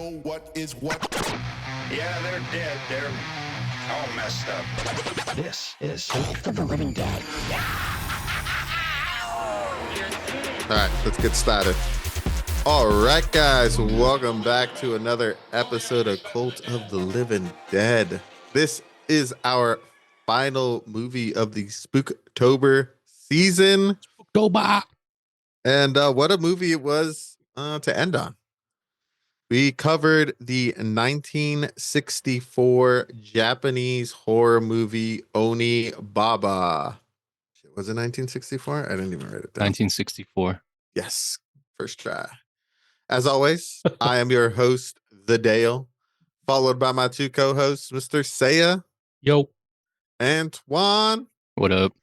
know what is what. Yeah, they're dead. They're all messed up. This is Hope of the Living Dead. All right, let's get started. All right, guys, welcome back to another episode of Cult of the Living Dead. This is our final movie of the Spooktober season. Go back. And what a movie it was to end on. We covered the 1964 Japanese horror movie Onibaba. Was it 1964? I didn't even write it down. 1964. Yes, first try. As always, I am your host, The Dale, followed by my two co-hosts, Mr. Saya Yo. and Twan. What up?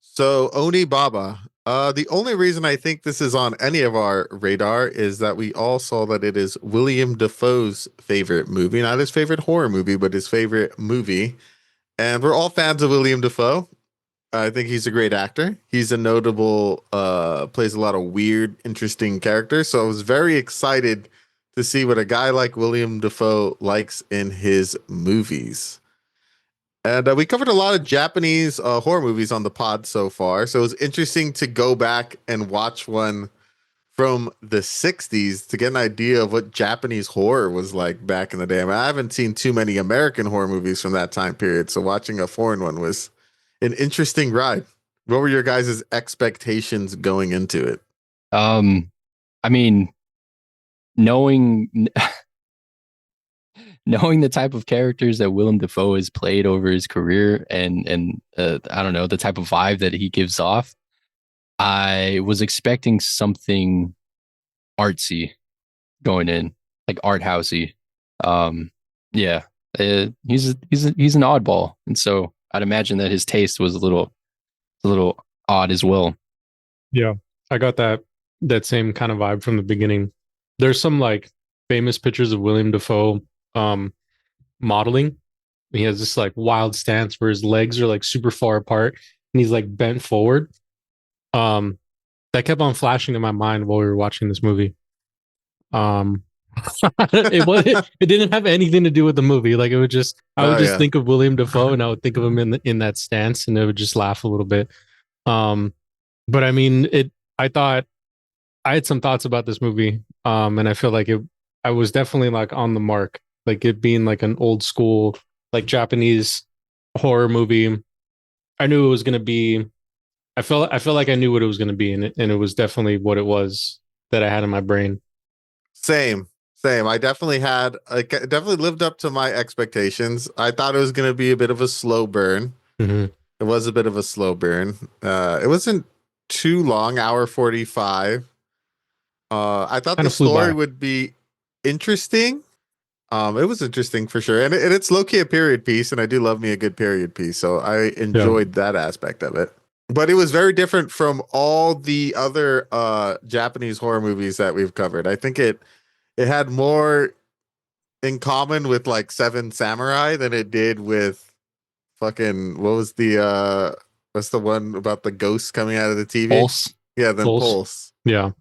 So, Onibaba. The only reason I think this is on any of our radar is that we all saw that it is William Dafoe's favorite movie. Not his favorite horror movie, but his favorite movie. And we're all fans of William Dafoe. I think he's a great actor. He's a notable, plays a lot of weird, interesting characters. So I was very excited to see what a guy like William Dafoe likes in his movies. And we covered a lot of Japanese horror movies on the pod so far. So it was interesting to go back and watch one from the 60s to get an idea of what Japanese horror was like back in the day. I mean, I haven't seen too many American horror movies from that time period. So watching a foreign one was an interesting ride. What were your guys' expectations going into it? I mean, knowing the type of characters that Willem Dafoe has played over his career and I don't know, the type of vibe that he gives off, I was expecting something artsy going in, like art housey. Yeah, he's an oddball, and so I'd imagine that his taste was a little odd as well. Yeah, I got that same kind of vibe from the beginning. There's some like famous pictures of William Dafoe modeling. He has this like wild stance where his legs are like super far apart and he's like bent forward. That kept on flashing in my mind while we were watching this movie. It didn't have anything to do with the movie. Like I would just think of William Dafoe and I would think of him in that stance and I would just laugh a little bit. But I mean, I thought I had some thoughts about this movie. And I feel like I was definitely like on the mark, like it being like an old school, like Japanese horror movie. I knew it was going to be, I feel like I knew what it was going to be and it was definitely what it was that I had in my brain. Same. I definitely lived up to my expectations. I thought it was going to be a bit of a slow burn. Mm-hmm. It was a bit of a slow burn. It wasn't too long, hour 45. I thought the story would be interesting. It was interesting for sure. And it's low-key a period piece, and I do love me a good period piece. So I enjoyed that aspect of it. But it was very different from all the other Japanese horror movies that we've covered. I think it had more in common with like Seven Samurai than it did with fucking what's the one about the ghosts coming out of the TV? Pulse. Yeah, then Pulse. Yeah.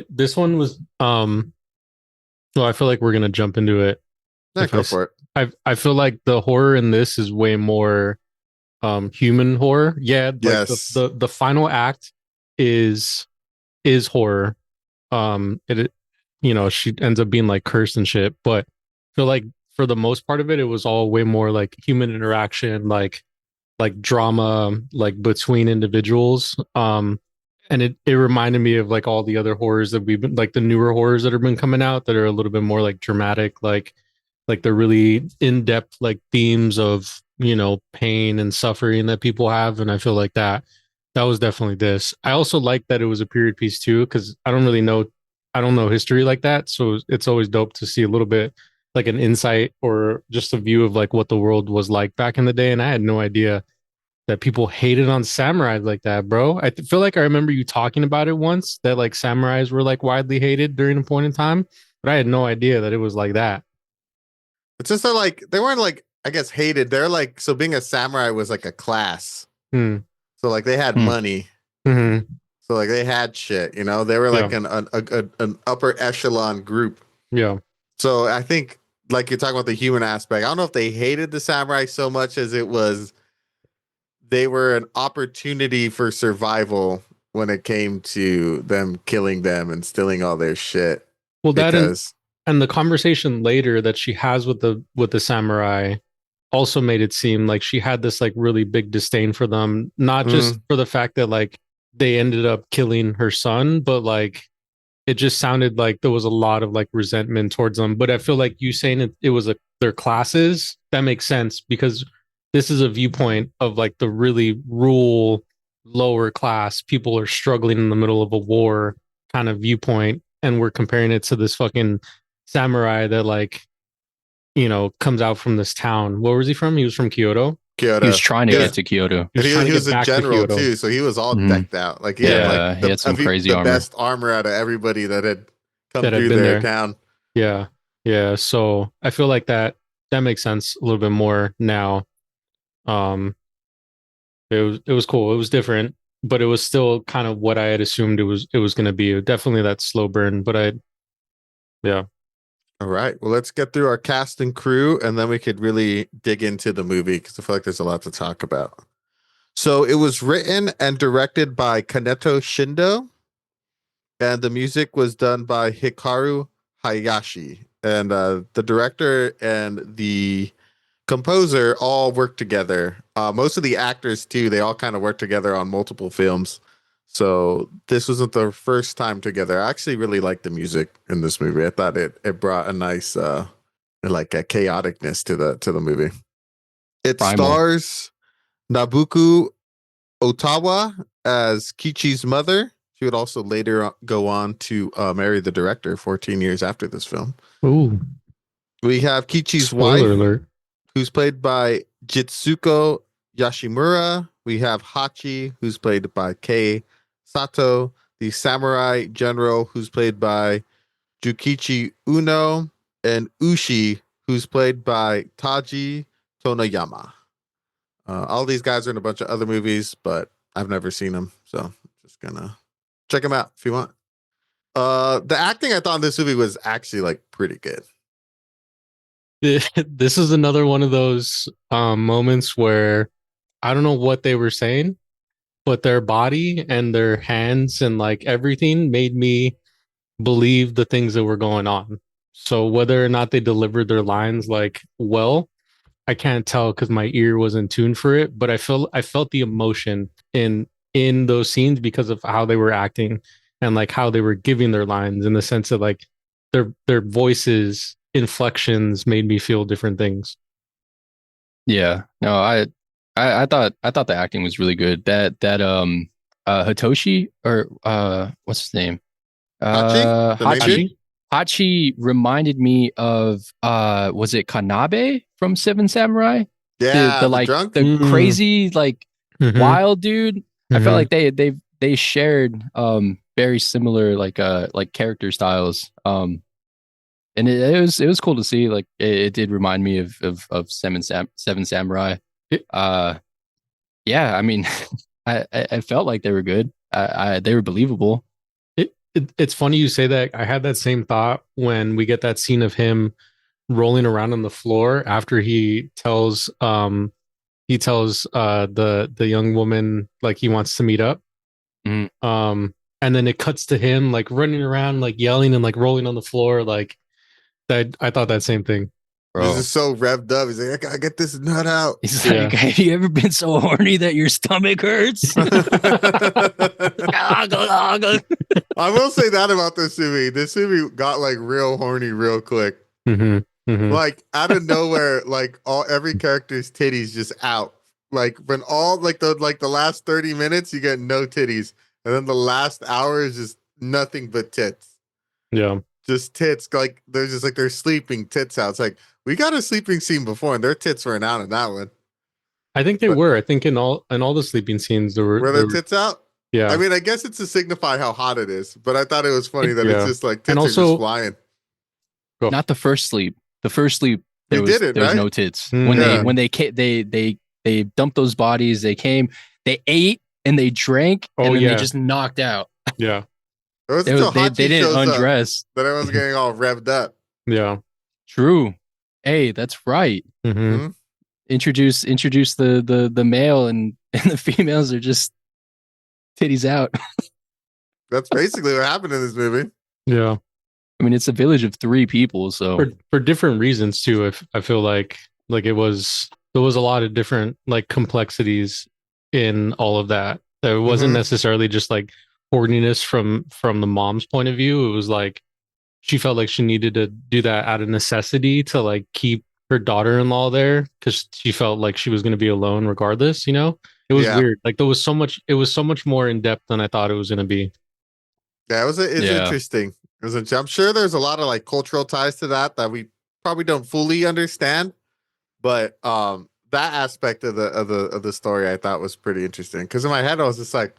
This one was well, I feel like we're gonna jump into it. Yeah, go for it. I feel like the horror in this is way more human horror. Yeah, like yes. The final act is horror. She ends up being like cursed and shit, but I feel like for the most part of it was all way more like human interaction, like drama, like between individuals. And it reminded me of like all the other horrors that we've been, like the newer horrors that have been coming out that are a little bit more like dramatic, like the really in-depth like themes of, pain and suffering that people have. And I feel like that was definitely this. I also like that it was a period piece too, because I don't know history like that. So it's always dope to see a little bit like an insight or just a view of like what the world was like back in the day. And I had no idea that people hated on samurais like that, bro. I feel like I remember you talking about it once, that like samurais were like widely hated during a point in time, but I had no idea that it was like that. It's just that like they weren't like, I guess, hated. They're like, so being a samurai was like a class. So like they had money. Mm-hmm. So like they had shit, they were like an upper echelon group. Yeah. So I think, like you're talking about the human aspect, I don't know if they hated the samurai so much as it was they were an opportunity for survival when it came to them killing them and stealing all their shit. Well, that Because and the conversation later that she has with the samurai also made it seem like she had this like really big disdain for them, not just for the fact that like they ended up killing her son, but like it just sounded like there was a lot of like resentment towards them. But I feel like you saying it was their classes, that makes sense because this is a viewpoint of like the really rural lower class people are struggling in the middle of a war kind of viewpoint, and we're comparing it to this fucking samurai that like comes out from this town. Where was he from? He was from Kyoto. Kyoto. He was trying to get to Kyoto. And trying he to was get a back to general Kyoto. too, so he was all Mhm. decked out. Like he had like he had some crazy armor. best armor out of everybody that had come That had through been their there. town. Yeah. Yeah. So I feel like that makes sense a little bit more now. It was cool. It was different, but it was still kind of what I had assumed it was gonna be. Definitely that slow burn, but yeah. All right. Well, let's get through our cast and crew, and then we could really dig into the movie because I feel like there's a lot to talk about. So it was written and directed by Kaneto Shindō, and the music was done by Hikaru Hayashi. And the director and the composer all worked together. Most of the actors too, they all kind of worked together on multiple films. So this wasn't their first time together. I actually really liked the music in this movie. I thought it brought a nice like a chaoticness to the movie. It Primal. stars Nabuku Otawa as Kichi's mother. She would also later go on to marry the director 14 years after this film. Ooh. We have Kichi's Spoiler wife, alert. who's played by Jitsuko Yashimura. We have Hachi, who's played by Kei Sato, the samurai general, who's played by Jukichi Uno, and Ushi, who's played by Taji Tonoyama. All these guys are in a bunch of other movies, but I've never seen them, so I'm just gonna check them out if you want. The acting I thought in this movie was actually like pretty good. This is another one of those moments where I don't know what they were saying, but their body and their hands and like everything made me believe the things that were going on. So whether or not they delivered their lines like well, I can't tell because my ear was in tune for it, but I felt the emotion in those scenes because of how they were acting and like how they were giving their lines in the sense that like their voices inflections made me feel different things. Yeah. No, I thought the acting was really good. That Hitoshi or what's his name? Hachi? The main dude? Hachi reminded me of was it Kanabe from Seven Samurai? Yeah, the the like drunk? the crazy like Mhm. wild dude. I Mhm. felt like they shared very similar like character styles. And it was cool to see. Like it did remind me of Seven Samurai. Yeah, I mean, I felt like they were good. They were believable. It's funny you say that. I had that same thought when we get that scene of him rolling around on the floor after he tells the young woman like he wants to meet up. Mhm. And then it cuts to him like running around like yelling and like rolling on the floor like that. I thought that same thing. Bro. He's just so revved up. He's like, I gotta get this nut out. He's Yeah. like, have you ever been so horny that your stomach hurts? I will say that about this movie. This movie got like real horny real quick. Mm-hmm. Mm-hmm. Like out of nowhere, like every character's titties just out. Like when all like the last 30 minutes you get no titties. And then the last hour is just nothing but tits. Yeah. Just tits. Like they're just like they're sleeping tits out. It's like we got a sleeping scene before and their tits weren't out in that one. I think they were. I think in all the sleeping scenes there Were were their tits out? Yeah. I mean, I guess it's to signify how hot it is, but I thought it was funny that it's just like tits And are also- just flying. Not the first sleep. The first sleep They there was did it, there was right? no tits. Yeah. When they dumped those bodies, they came, they ate and they drank, and then they just knocked out. Yeah. It was They until they Hachi didn't shows up undress. that everyone's getting all revved up. Yeah. True. Hey, that's right. Mm-hmm. Mhm. Introduce the male and the females are just titties out. That's basically what happened in this movie. Yeah. I mean, it's a village of 3 people, so For different reasons too. I feel like there was a lot of different like complexities in all of that. It wasn't Mhm. necessarily just like horniness from the mom's point of view. It was like she felt like she needed to do that out of necessity to like keep her daughter-in-law there because she felt like she was going to be alone regardless. You know, it was Yeah. weird. Like there was so much. It was so much more in depth than I thought it was going to be. Yeah, it's yeah. interesting. I'm sure there's a lot of like cultural ties to that we probably don't fully understand, but that aspect of the story I thought was pretty interesting. Because in my head I was just like,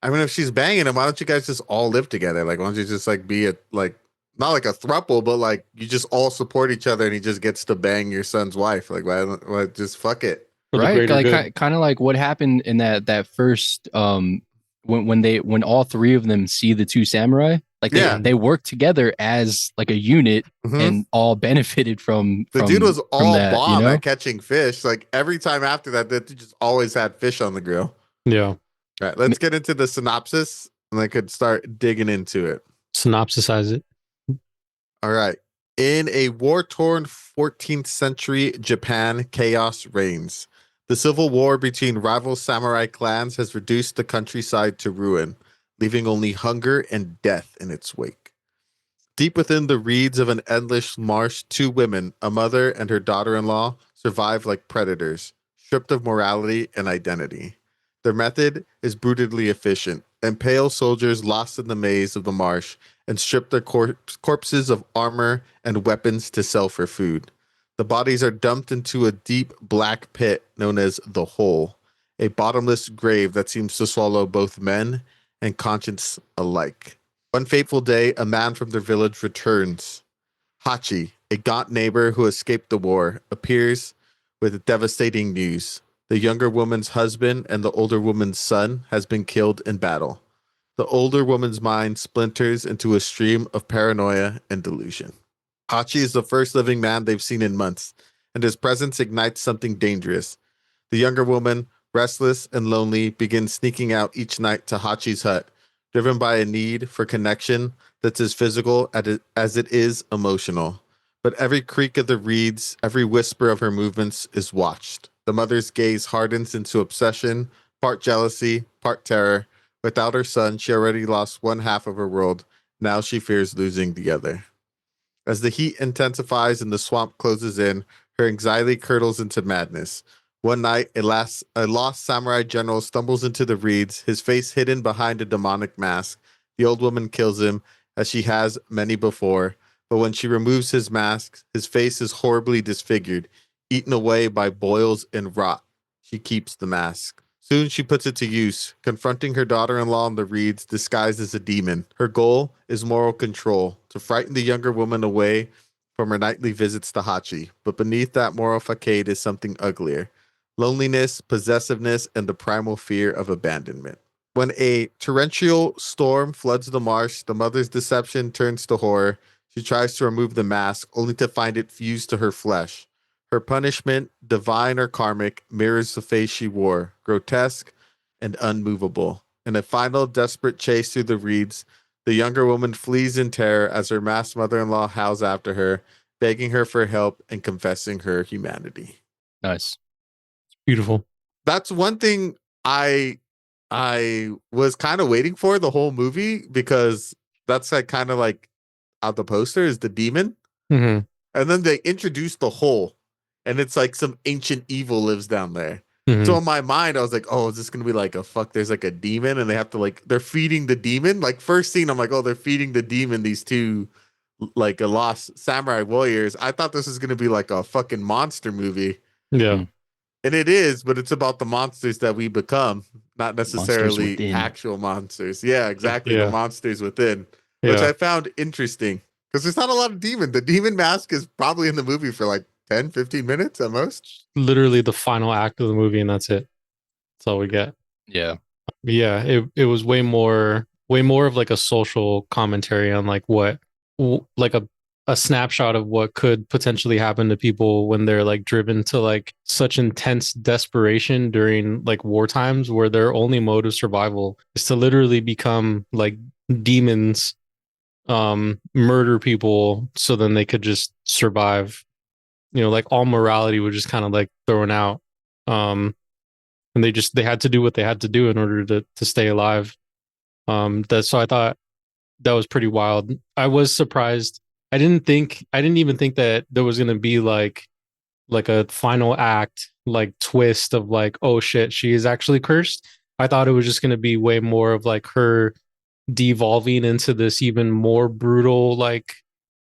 I mean, if she's banging him, why don't you guys just all live together? Like, why don't you just like be a like not like a throuple, but like you just all support each other and he just gets to bang your son's wife? Like, why just fuck it? For the Right? greater Like good. kind of like what happened in that first when all 3 of them see the 2 samurai, like Yeah. they work together as like a unit Mhm. and all benefited The dude was from all that, you bomb know? at catching fish. Like every time after that, that dude just always had fish on the grill. Yeah. All right, let's get into the synopsis and I could start digging into it. Synopsisize it. All right. In a war torn 14th century Japan, chaos reigns. The civil war between rival samurai clans has reduced the countryside to ruin, leaving only hunger and death in its wake. Deep within the reeds of an endless marsh, 2 women, a mother and her daughter in law, survive like predators, stripped of morality and identity. Their method is brutally efficient. Impale soldiers lost in the maze of the marsh and strip their corpses of armor and weapons to sell for food. The bodies are dumped into a deep black pit known as the Hole, a bottomless grave that seems to swallow both men and conscience alike. One fateful day, a man from their village returns. Hachi, a gaunt neighbor who escaped the war, appears with devastating news. The younger woman's husband and the older woman's son has been killed in battle. The older woman's mind splinters into a stream of paranoia and delusion. Hachi is the first living man they've seen in months, and his presence ignites something dangerous. The younger woman, restless and lonely, begins sneaking out each night to Hachi's hut, driven by a need for connection that's as physical as it is emotional. But every creak of the reeds, every whisper of her movements is watched. The mother's gaze hardens into obsession, part jealousy, part terror. Without her son, she already lost one half of her world. Now she fears losing the other. As the heat intensifies and the swamp closes in, her anxiety curdles into madness. One night, a lost samurai general stumbles into the reeds, his face hidden behind a demonic mask. The old woman kills him, as she has many before, but when she removes his mask, his face is horribly disfigured, eaten away by boils and rot. She keeps the mask. Soon she puts it to use, confronting her daughter-in-law in the reeds disguised as a demon. Her goal is moral control, to frighten the younger woman away from her nightly visits to Hachi. But beneath that moral facade is something uglier: loneliness, possessiveness, and the primal fear of abandonment. When a torrential storm floods the marsh, the mother's deception turns to horror. She tries to remove the mask, only to find it fused to her flesh. Her punishment, divine or karmic, mirrors the face she wore, grotesque and unmovable. In a final desperate chase through the reeds, the younger woman flees in terror as her masked mother-in-law howls after her, begging her for help and confessing her humanity. Nice. Beautiful. That's one thing I was kind of waiting for the whole movie, because that's like kind of like out the poster is the demon. Mm-hmm. And then they introduced the Hole, and it's like some ancient evil lives down there. Mm-hmm. So in my mind, I was like, oh, is this gonna be like a fuck? There's like a demon, and they have to like they're feeding the demon. Like first scene, I'm like, oh, they're feeding the demon these two like a lost samurai warriors. I thought this was gonna be like a fucking monster movie. Yeah. Mm. And it is, but it's about the monsters that we become, not Monsters necessarily within. actual monsters. Yeah, exactly. The Yeah. monsters within, which Yeah. I found interesting because there's not a lot of demon. The demon mask is probably in the movie for like 10, 15 minutes at most. Literally the final act of the movie, and that's it. That's all we get. Yeah. Yeah, it was way more of like a social commentary on like what like a snapshot of what could potentially happen to people when they're like driven to like such intense desperation during like war times where their only mode of survival is to literally become like demons, murder people so then they could just survive. Like all morality was just kind of like thrown out. And they had to do what they had to do in order to stay alive. So I thought that was pretty wild. I was surprised. I didn't even think that there was gonna be like a final act, like twist of like, oh shit, she is actually cursed. I thought it was just gonna be way more of like her devolving into this even more brutal like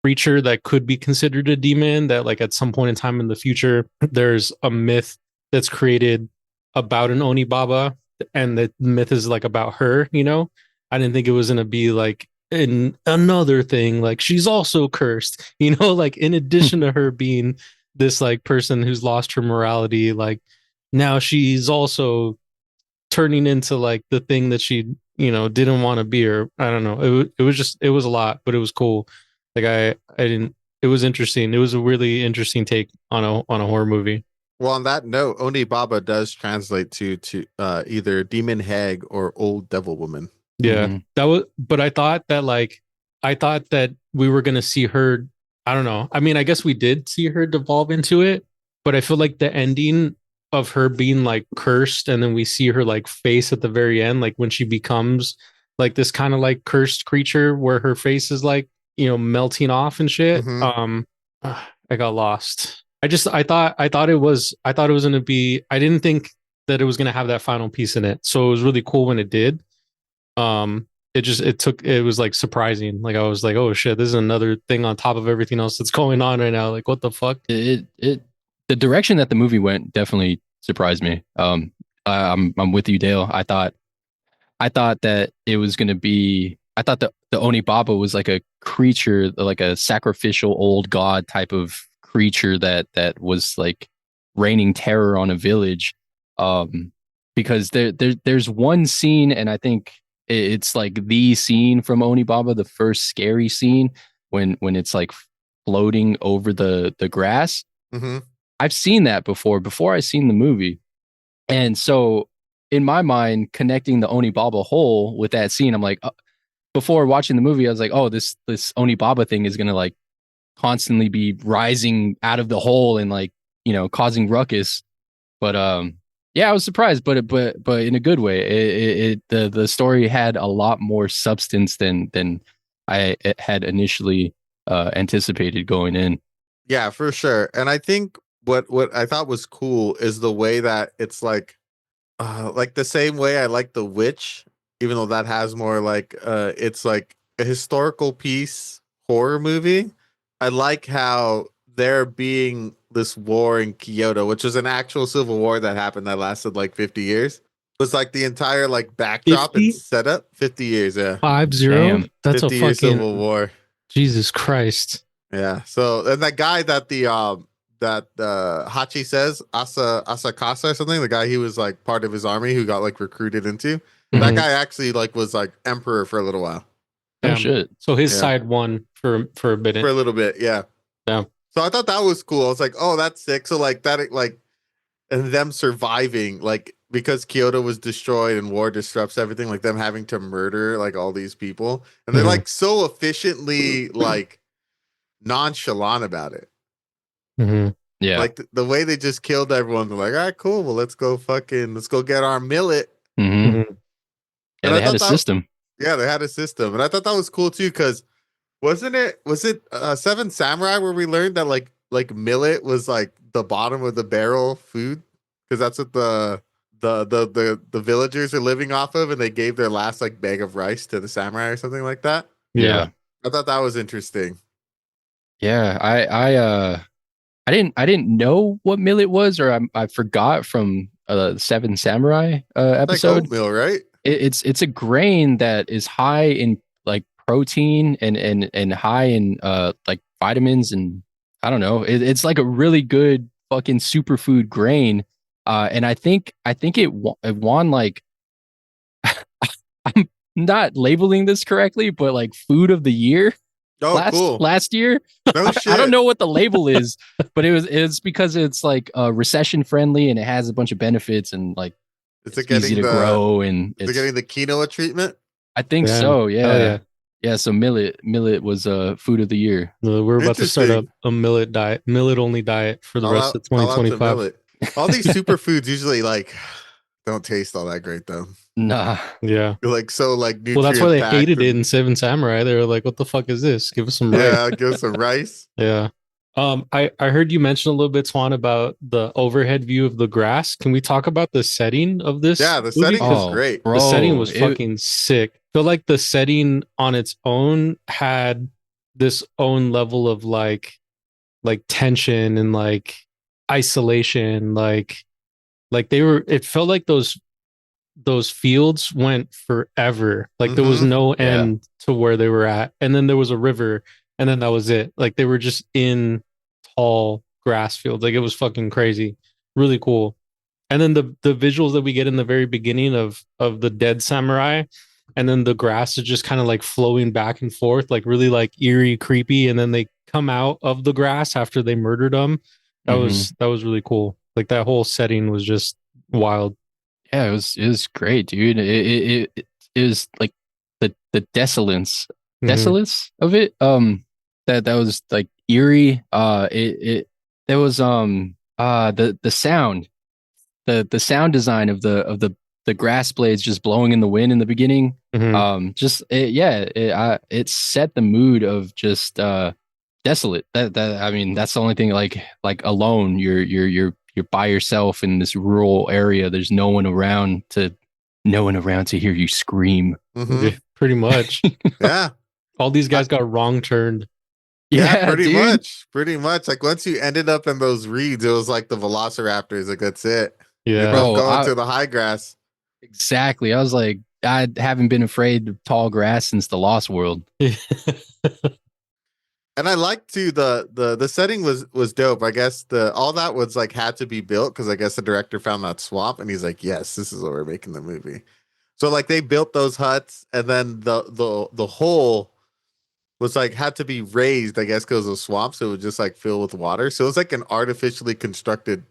creature that could be considered a demon, that like at some point in time in the future there's a myth that's created about an Onibaba, and the myth is like about her. I didn't think it was going to be like in another thing like she's also cursed, like in addition to her being this like person who's lost her morality, like now she's also turning into like the thing that she didn't want to be. Or I don't know, it was a lot, but it was cool. Like I didn't it was interesting. It was a really interesting take on a horror movie. Well, on that note, Onibaba does translate to either demon hag or old devil woman. Yeah. Mhm. That was, but I thought that we were gonna see her. I don't know. I mean, I guess we did see her devolve into it, but I feel like the ending of her being like cursed, and then we see her like face at the very end, like when she becomes like this kind of like cursed creature where her face is like, melting off and shit. Mhm. I got lost. I thought it was gonna be, I didn't think that it was gonna have that final piece in it. So it was really cool when it did. It was like surprising. Like I was like, oh shit, this is another thing on top of everything else that's going on right now. Like what the fuck? The direction that the movie went definitely surprised me. I'm with you, Dale. I thought that it was going to be. I thought the Onibaba was like a creature, like a sacrificial old god type of creature that was like raining terror on a village. Because there's one scene, and I think it's like the scene from Onibaba, the first scary scene when it's like floating over the grass. Mhm. I've seen that before I seen the movie. And so in my mind, connecting the Onibaba hole with that scene, I'm like, before watching the movie, I was like, oh, this Onibaba thing is gonna like constantly be rising out of the hole and like, causing ruckus. But yeah, I was surprised, but in a good way. The story had a lot more substance than I had initially anticipated going in. Yeah, for sure. And I think what I thought was cool is the way that it's like the same way I like The Witch, even though that has more like it's like a historical piece horror movie. I like how there being this war in Kyoto, which was an actual civil war that happened that lasted like 50 years. Was like the entire like backdrop and 50? setup. 50 years, yeah. 50? Damn. That's a 50-year civil fucking war. Jesus Christ. Yeah. So and that guy that Hachi says, Asakasa or something, the guy he was like part of his army who got like recruited into. That Mhm. guy actually like was like emperor for a little while. Oh Damn. shit. So his Yeah. side won for a bit. For a little bit, yeah. Yeah. So I thought that was cool. I was like, oh, that's sick. So like that like and them surviving, like because Kyoto was destroyed and war disrupts everything, like them having to murder like all these people. And they're Mhm. like so efficiently like nonchalant about it. Mhm. Yeah. Like the way they just killed everyone. They're like, all right, cool. Well, let's go get our millet. Mhm. Mhm. Yeah, And they I had thought a that, system. yeah, they had a system. And I thought that was cool too, because was it Seven Samurai where we learned that like millet was like the bottom of the barrel food? Because that's what the villagers are living off of, and they gave their last like bag of rice to the samurai or something like that. Yeah. I thought that was interesting. Yeah. I didn't know what millet was, or I forgot from Seven Samurai Like episode. oatmeal, right? It's a grain that is high in like protein and high in like vitamins, and I don't know. It's like a really good fucking superfood grain. And I think it won like I'm not labeling this correctly, but like food of the year. Oh, cool. last year. No shit. I don't know what the label is, but it's because it's like recession friendly and it has a bunch of benefits and like Is it's it getting easy to the grow and is it it's getting the quinoa treatment? I think Yeah. so. Hell Yeah. yeah. Yeah. So millet was food of the year. We're about to start Interesting. a millet diet, millet only diet for the rest of Call out to 2025. millet. All these superfoods usually like don't taste all that great though. Nah. Yeah. They're like so like Well, that's why nutrient they packed. hated it in Seven Samurai. They were like, "What the fuck is this? Give us some rice." Yeah, give us some rice. Yeah. I heard you mention a little bit, Twan, about the overhead view of the grass. Can we talk about the setting of this Yeah, the movie? setting was 'Cause great. bro. the setting was it- fucking sick. I feel like the setting on its own had this own level of like tension and like isolation. Like they were. It felt like those fields went forever. Like there was Mhm. no Yeah. end to where they were at. And then there was a river, and then that was it. Like they were just in tall grass fields. Like it was fucking crazy. Really cool. And then the visuals that we get in the very beginning of the dead samurai, and then the grass is just kind of like flowing back and forth, like really like eerie, creepy. And then they come out of the grass after they murdered them. That was really cool. Like that whole setting was just wild. Yeah, it was great, dude. It was like the Mhm. desolence of it. That was like eerie. There was the sound, the sound design of the grass blades just blowing in the wind in the beginning. Mhm. It set the mood of just desolate. That I mean, that's the only thing. Like alone, you're by yourself in this rural area. There's no one around to hear you scream. Mhm. Yeah, pretty much. Yeah. All these guys got wrong turned. Yeah, pretty dude. much. Pretty much. Like once you ended up in those reeds, it was like the velociraptors. Like that's it. You're Yeah. both Bro, going to the high grass. Exactly. I was like, I haven't been afraid of tall grass since the Lost World. And I liked too the setting was dope. I guess the all that was like had to be built because I guess the director found that swamp and he's like, yes, this is what we're making the movie. So like they built those huts and then the hole was like had to be raised, I guess, because of swamp, so it would just like fill with water. So it was like an artificially constructed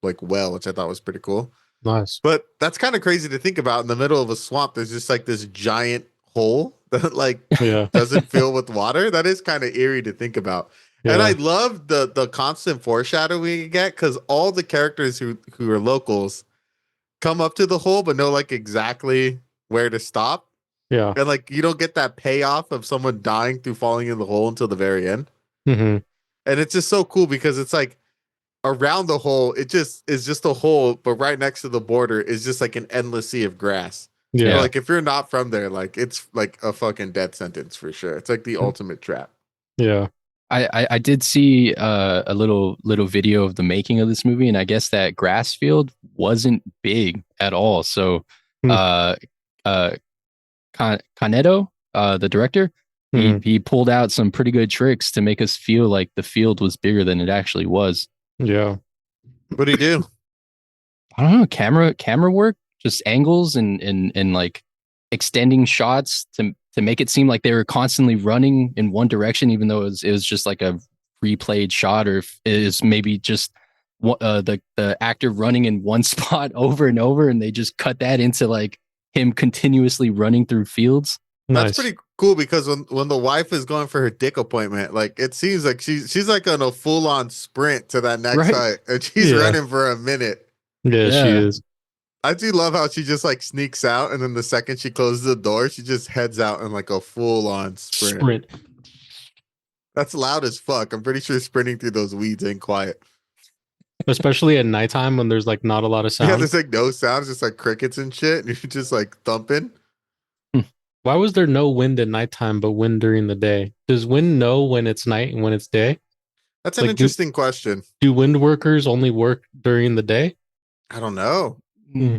like well, which I thought was pretty cool. Nice. But that's kind of crazy to think about. In the middle of a swamp, there's just like this giant hole that like Yeah. doesn't fill with water. That is kind of eerie to think about. And I Yeah. love the constant foreshadowing we get because all the characters who are locals come up to the hole but know like exactly where to stop. Yeah. And like you don't get that payoff of someone dying through falling in the hole until the very end. Mhm. And it's just so cool because it's like around the hole, it just is just a hole, but right next to the border is just like an endless sea of grass. Yeah. So, like if you're not from there, like it's like a fucking death sentence for sure. It's like the ultimate trap. Yeah. I did see a little video of the making of this movie, and I guess that grass field wasn't big at all. So, Hmm. Kaneto, the director, Mhm. he pulled out some pretty good tricks to make us feel like the field was bigger than it actually was. Yeah. What do you do? I don't know, camera work, just angles and like extending shots to make it seem like they were constantly running in one direction, even though it was just like a replayed shot, or if it is maybe just the actor running in one spot over and over, and they just cut that into like him continuously running through fields. That's Nice. pretty cool because when the wife is going for her dick appointment, like it seems like she's like on a full on sprint to that next Right. hut, and she's Yeah. running for a minute. Yeah, she Yeah. is. I do love how she just like sneaks out, and then the second she closes the door, she just heads out in like a full on sprint. That's loud as fuck. I'm pretty sure sprinting through those weeds ain't quiet. Especially at nighttime when there's like not a lot of Yeah, sound. there's like no sounds, just like crickets and shit, and you're just like thumping. Why was there no wind at nighttime but wind during the day? Does wind know when it's night and when it's day? That's an Like, interesting question. Do wind workers only work during the day? I don't know. Hmm.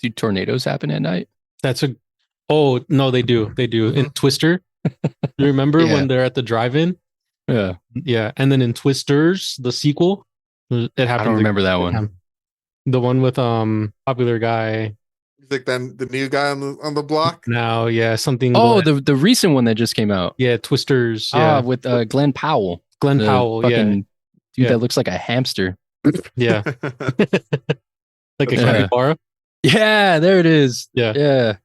Do tornadoes happen at night? That's a Oh, no, they do. They do. In Mhm. Twister, you remember Yeah. when they're at the drive-in? Yeah, Yeah, and then in Twisters, the sequel, it I happens. don't remember that one. again. The one with popular guy. Is Like then the new guy on the block. Now, yeah, something. Oh, Glenn, the recent one that just came out. yeah, Twisters. Ah, Yeah, with Glenn Powell. Glenn The Powell. Yeah, fucking dude yeah, that looks like a hamster. yeah, like a That's Yeah. capybara. Yeah, there it is. Yeah. Yeah.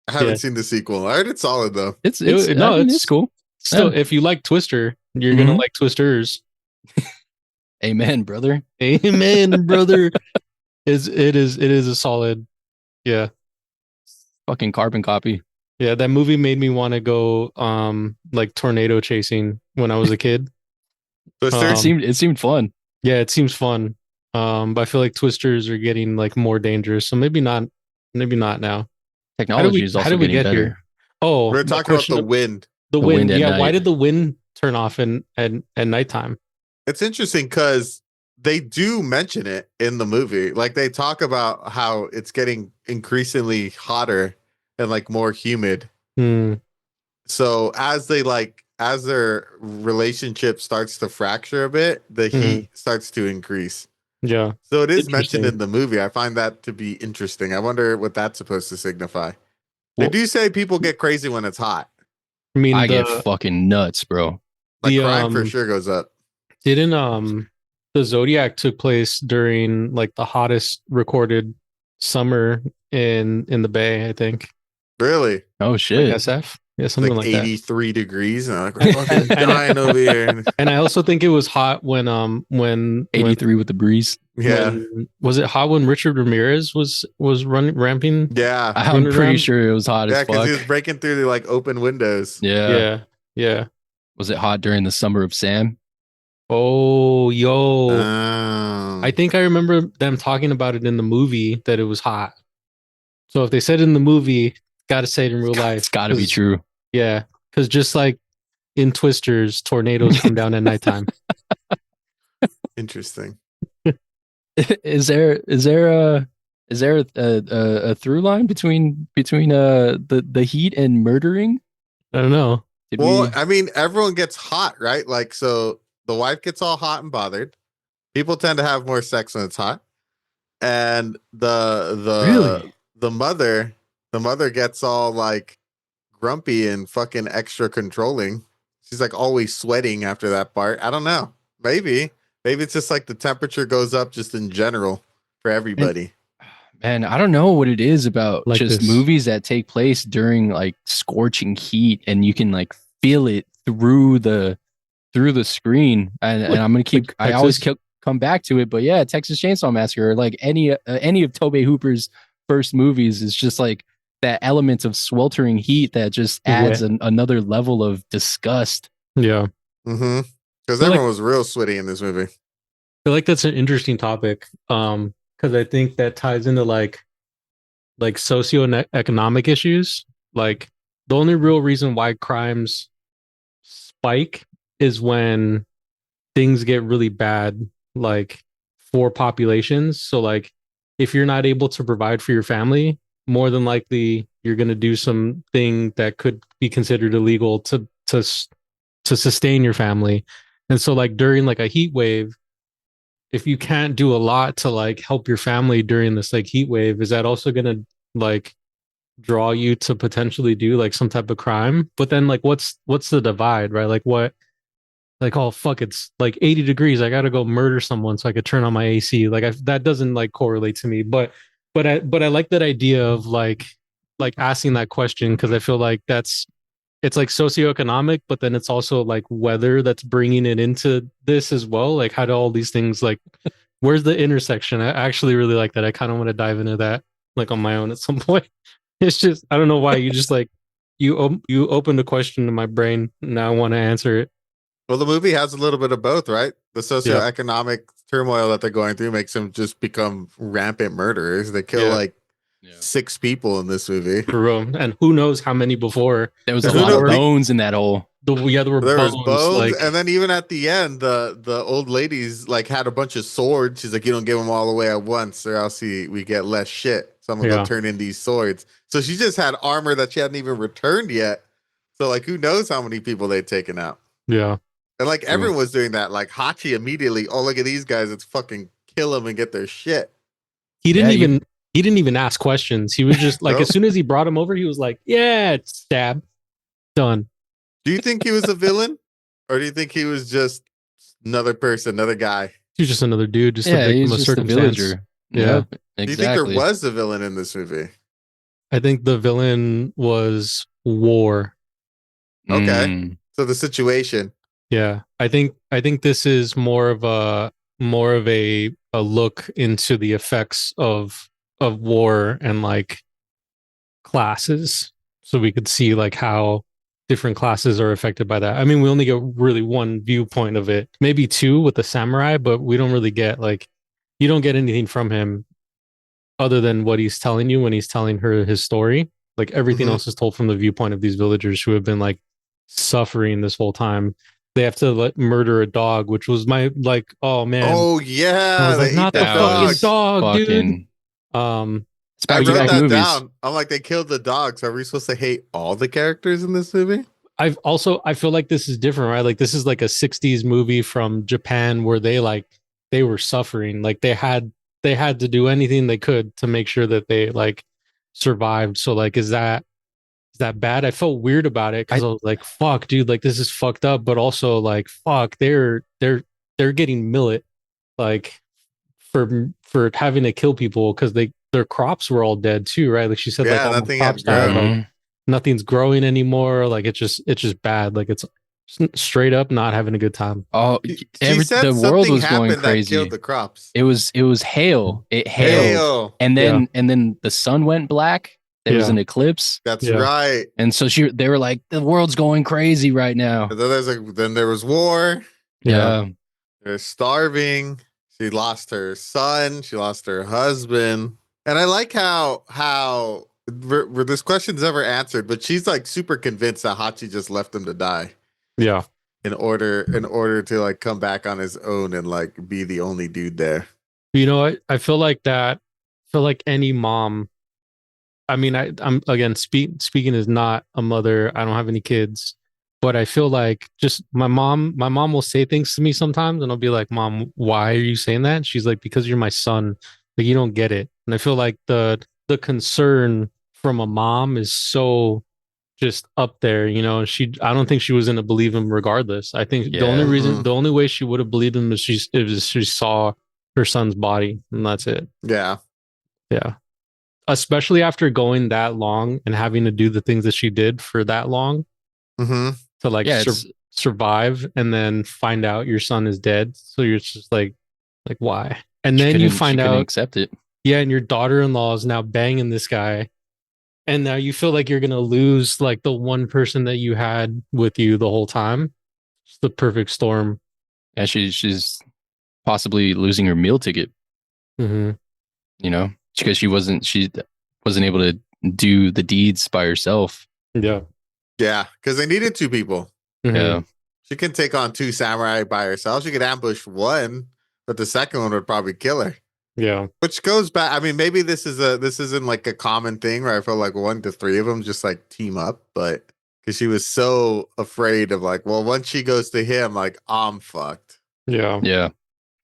I haven't Yeah. seen the sequel. I heard it's solid though. It's No, I mean, it's it's cool. Still, Yeah. if you like Twister, you're gonna Mhm. like Twisters. Amen, brother. Amen, brother. It is a solid. Yeah, Fucking carbon copy. yeah. That movie made me want to go like tornado chasing when I was a kid. Twister. It seemed fun. Yeah, it seems fun. But I feel like Twisters are getting like more dangerous. So maybe not. Maybe not now. Technology is How also did we getting get better. here? Oh, We're the talking about question the of wind. the The wind. wind at Yeah, why night. did the wind turn off at nighttime? It's interesting because they do mention it in the movie. Like they talk about how it's getting increasingly hotter and like more humid. Hmm. So as their relationship starts to fracture a bit, the Mhm. heat starts to increase. Yeah. So it is mentioned Interesting. in the movie. I find that to be interesting. I wonder what that's supposed to signify. They Well- do say people get crazy when it's hot. I mean, I get fucking nuts, bro. Like The, crime for sure goes up. didn't the Zodiac took place during like the hottest recorded summer in the Bay, I think. Really? Oh Like shit. SF. Yeah, something Like like that. 83 degrees. And I'm like, we're fucking dying over here. And I also think it was hot when 83 with the breeze. Yeah. Was it hot when Richard Ramirez was running ramping? Yeah. I'm Running pretty around? sure it was hot Yeah, as because fuck. he was breaking through the like open windows. Yeah. Yeah. Yeah. Was it hot during the summer of Sam? Oh, yo. Um, I think I remember them talking about it in the movie that it was hot. So if they said it in the movie, gotta say it in real life. It's got to be 'Cause- true. Yeah, because just like in Twisters, tornadoes come down at nighttime. interesting. Is there a through line between the heat and murdering? I don't know. Did Well, we? I mean, everyone gets hot, right? Like, so the wife gets all hot and bothered. People tend to have more sex when it's hot, and Really? the mother gets all like grumpy and fucking extra controlling. She's like always sweating after that part. I don't know. Maybe it's just like the temperature goes up just in general for everybody. Man, I don't know what it is about Like just this. movies that take place during like scorching heat, and you can like feel it through the screen. And I'm gonna keep. Like I always Texas? come back to it, but yeah, Texas Chainsaw Massacre, like any of Tobey Hooper's first movies, is just like that element of sweltering heat that just adds another level of disgust. Yeah, Mm-hmm. Because But, like- everyone was real sweaty in this movie. I feel like that's an interesting topic. Because I think that ties into like socioeconomic issues. Like the only real reason why crimes spike is when things get really bad, like for populations. So like if you're not able to provide for your family, more than likely you're going to do something that could be considered illegal to sustain your family. And so like during like a heat wave, if you can't do a lot to like help your family during this like heat wave, is that also going to like draw you to potentially do like some type of crime? But then like what's the divide, right? Like what, like, oh fuck, it's like 80 degrees, I gotta go murder someone so I could turn on my AC. Like that doesn't like correlate to me. But I like that idea of like asking that question, because I feel like it's like socioeconomic, but then it's also like weather that's bringing it into this as well. Like how do all these things like, where's the intersection? I actually really like that. I kind of want to dive into that like on my own at some point. It's just, I don't know why you just like you opened a question in my brain. Now I want to answer it. Well, the movie has a little bit of both, right? The socioeconomic turmoil that they're going through makes them just become rampant murderers. They kill Yeah. like 6 people in this movie. For real. And who knows how many before. There was a Who lot of knows? bones in that hole. There were There was bones. bones, Like, and then even at the end, the old ladies like had a bunch of swords. She's like, "You don't give them all away at once, or else we get less shit." So I'm gonna Yeah. go turn in these swords. So she just had armor that she hadn't even returned yet. So like, who knows how many people they'd taken out? yeah. And like everyone was doing that. Like Hachi immediately, oh look at these guys, let's fucking kill them and get their shit. He didn't Yeah, even he didn't even ask questions. He was just like, Nope. as soon as he brought him over, he was like, yeah, stab, done. Do you think he was a villain, or do you think he was just another person, another guy? He's just another dude, just a Yeah, victim he's of just a circumstance. villager. Yeah. Yep, Do you think there exactly. was a villain in this movie? I think the villain was war. Okay. Mm. So the situation. Yeah, I think this is more of a look into the effects of war and like classes, so we could see like how different classes are affected by that. I mean, we only get really one viewpoint of it, maybe two with the samurai, but we don't really get like you don't get anything from him other than what he's telling you when he's telling her his story. Like everything Mhm. else is told from the viewpoint of these villagers who have been like suffering this whole time. They have to like murder a dog, which was my like, oh man. Oh I yeah, was like, they eat not the the That fucking was dog. dog, dude. fucking. It's I back wrote that movies. down. I'm like, they killed the dogs. Are we supposed to hate all the characters in this movie? I feel like this is different, right? Like this is like a 60s movie from Japan where they were suffering. Like they had to do anything they could to make sure that they like survived. So like is that bad? I felt weird about it because I was like, fuck, dude, like this is fucked up, but also like fuck, they're getting millet like for having to kill people because their crops were all dead too, right? Like she said, like Yeah, all my nothing crops had died, grown. like nothing's growing anymore. Like it's just bad. Like it's straight up not having a good time. Oh, She said the world something was going happened that crazy. killed the crops. It was hail. It hailed, Hail. and then the sun went black. There was Yeah. an eclipse, That's Yeah. right. and so they were like, the world's going crazy right now. And then there was war. Yeah. They're starving. She lost her son. She lost her husband. And I like how this question's never answered, but she's like super convinced that Hachi just left him to die Yeah. in order to like come back on his own and like be the only dude there. You know, I feel like that. I feel like any mom. I mean, I'm again speaking as not a mother. I don't have any kids, but I feel like just my mom. My mom will say things to me sometimes, and I'll be like, "Mom, why are you saying that?" She's like, "Because you're my son. Like you don't get it." And I feel like the concern from a mom is so just up there. You know, I don't think she was gonna believe him regardless. I think Yeah. the only way she would have believed him is she saw her son's body, and that's it. Yeah. Yeah. Especially after going that long and having to do the things that she did for that long Mm-hmm. to like Yeah, survive and then find out your son is dead. So you're just like why? And then you find she couldn't out, accept it. yeah, and your daughter-in-law is now banging this guy. And now you feel like you're going to lose like the one person that you had with you the whole time. It's the perfect storm. Yeah, she's possibly losing her meal ticket. Mm-hmm. You know, because she wasn't able to do the deeds by herself. Yeah. Yeah. Because they needed two people. Mm-hmm. Yeah, She can take on two samurai by herself. She could ambush one, but the second one would probably kill her. Yeah. Which goes back. I mean, maybe this isn't like a common thing where I feel like 1 to 3 of them just like team up, but because she was so afraid of like, well, once she goes to him, like I'm fucked. Yeah. yeah.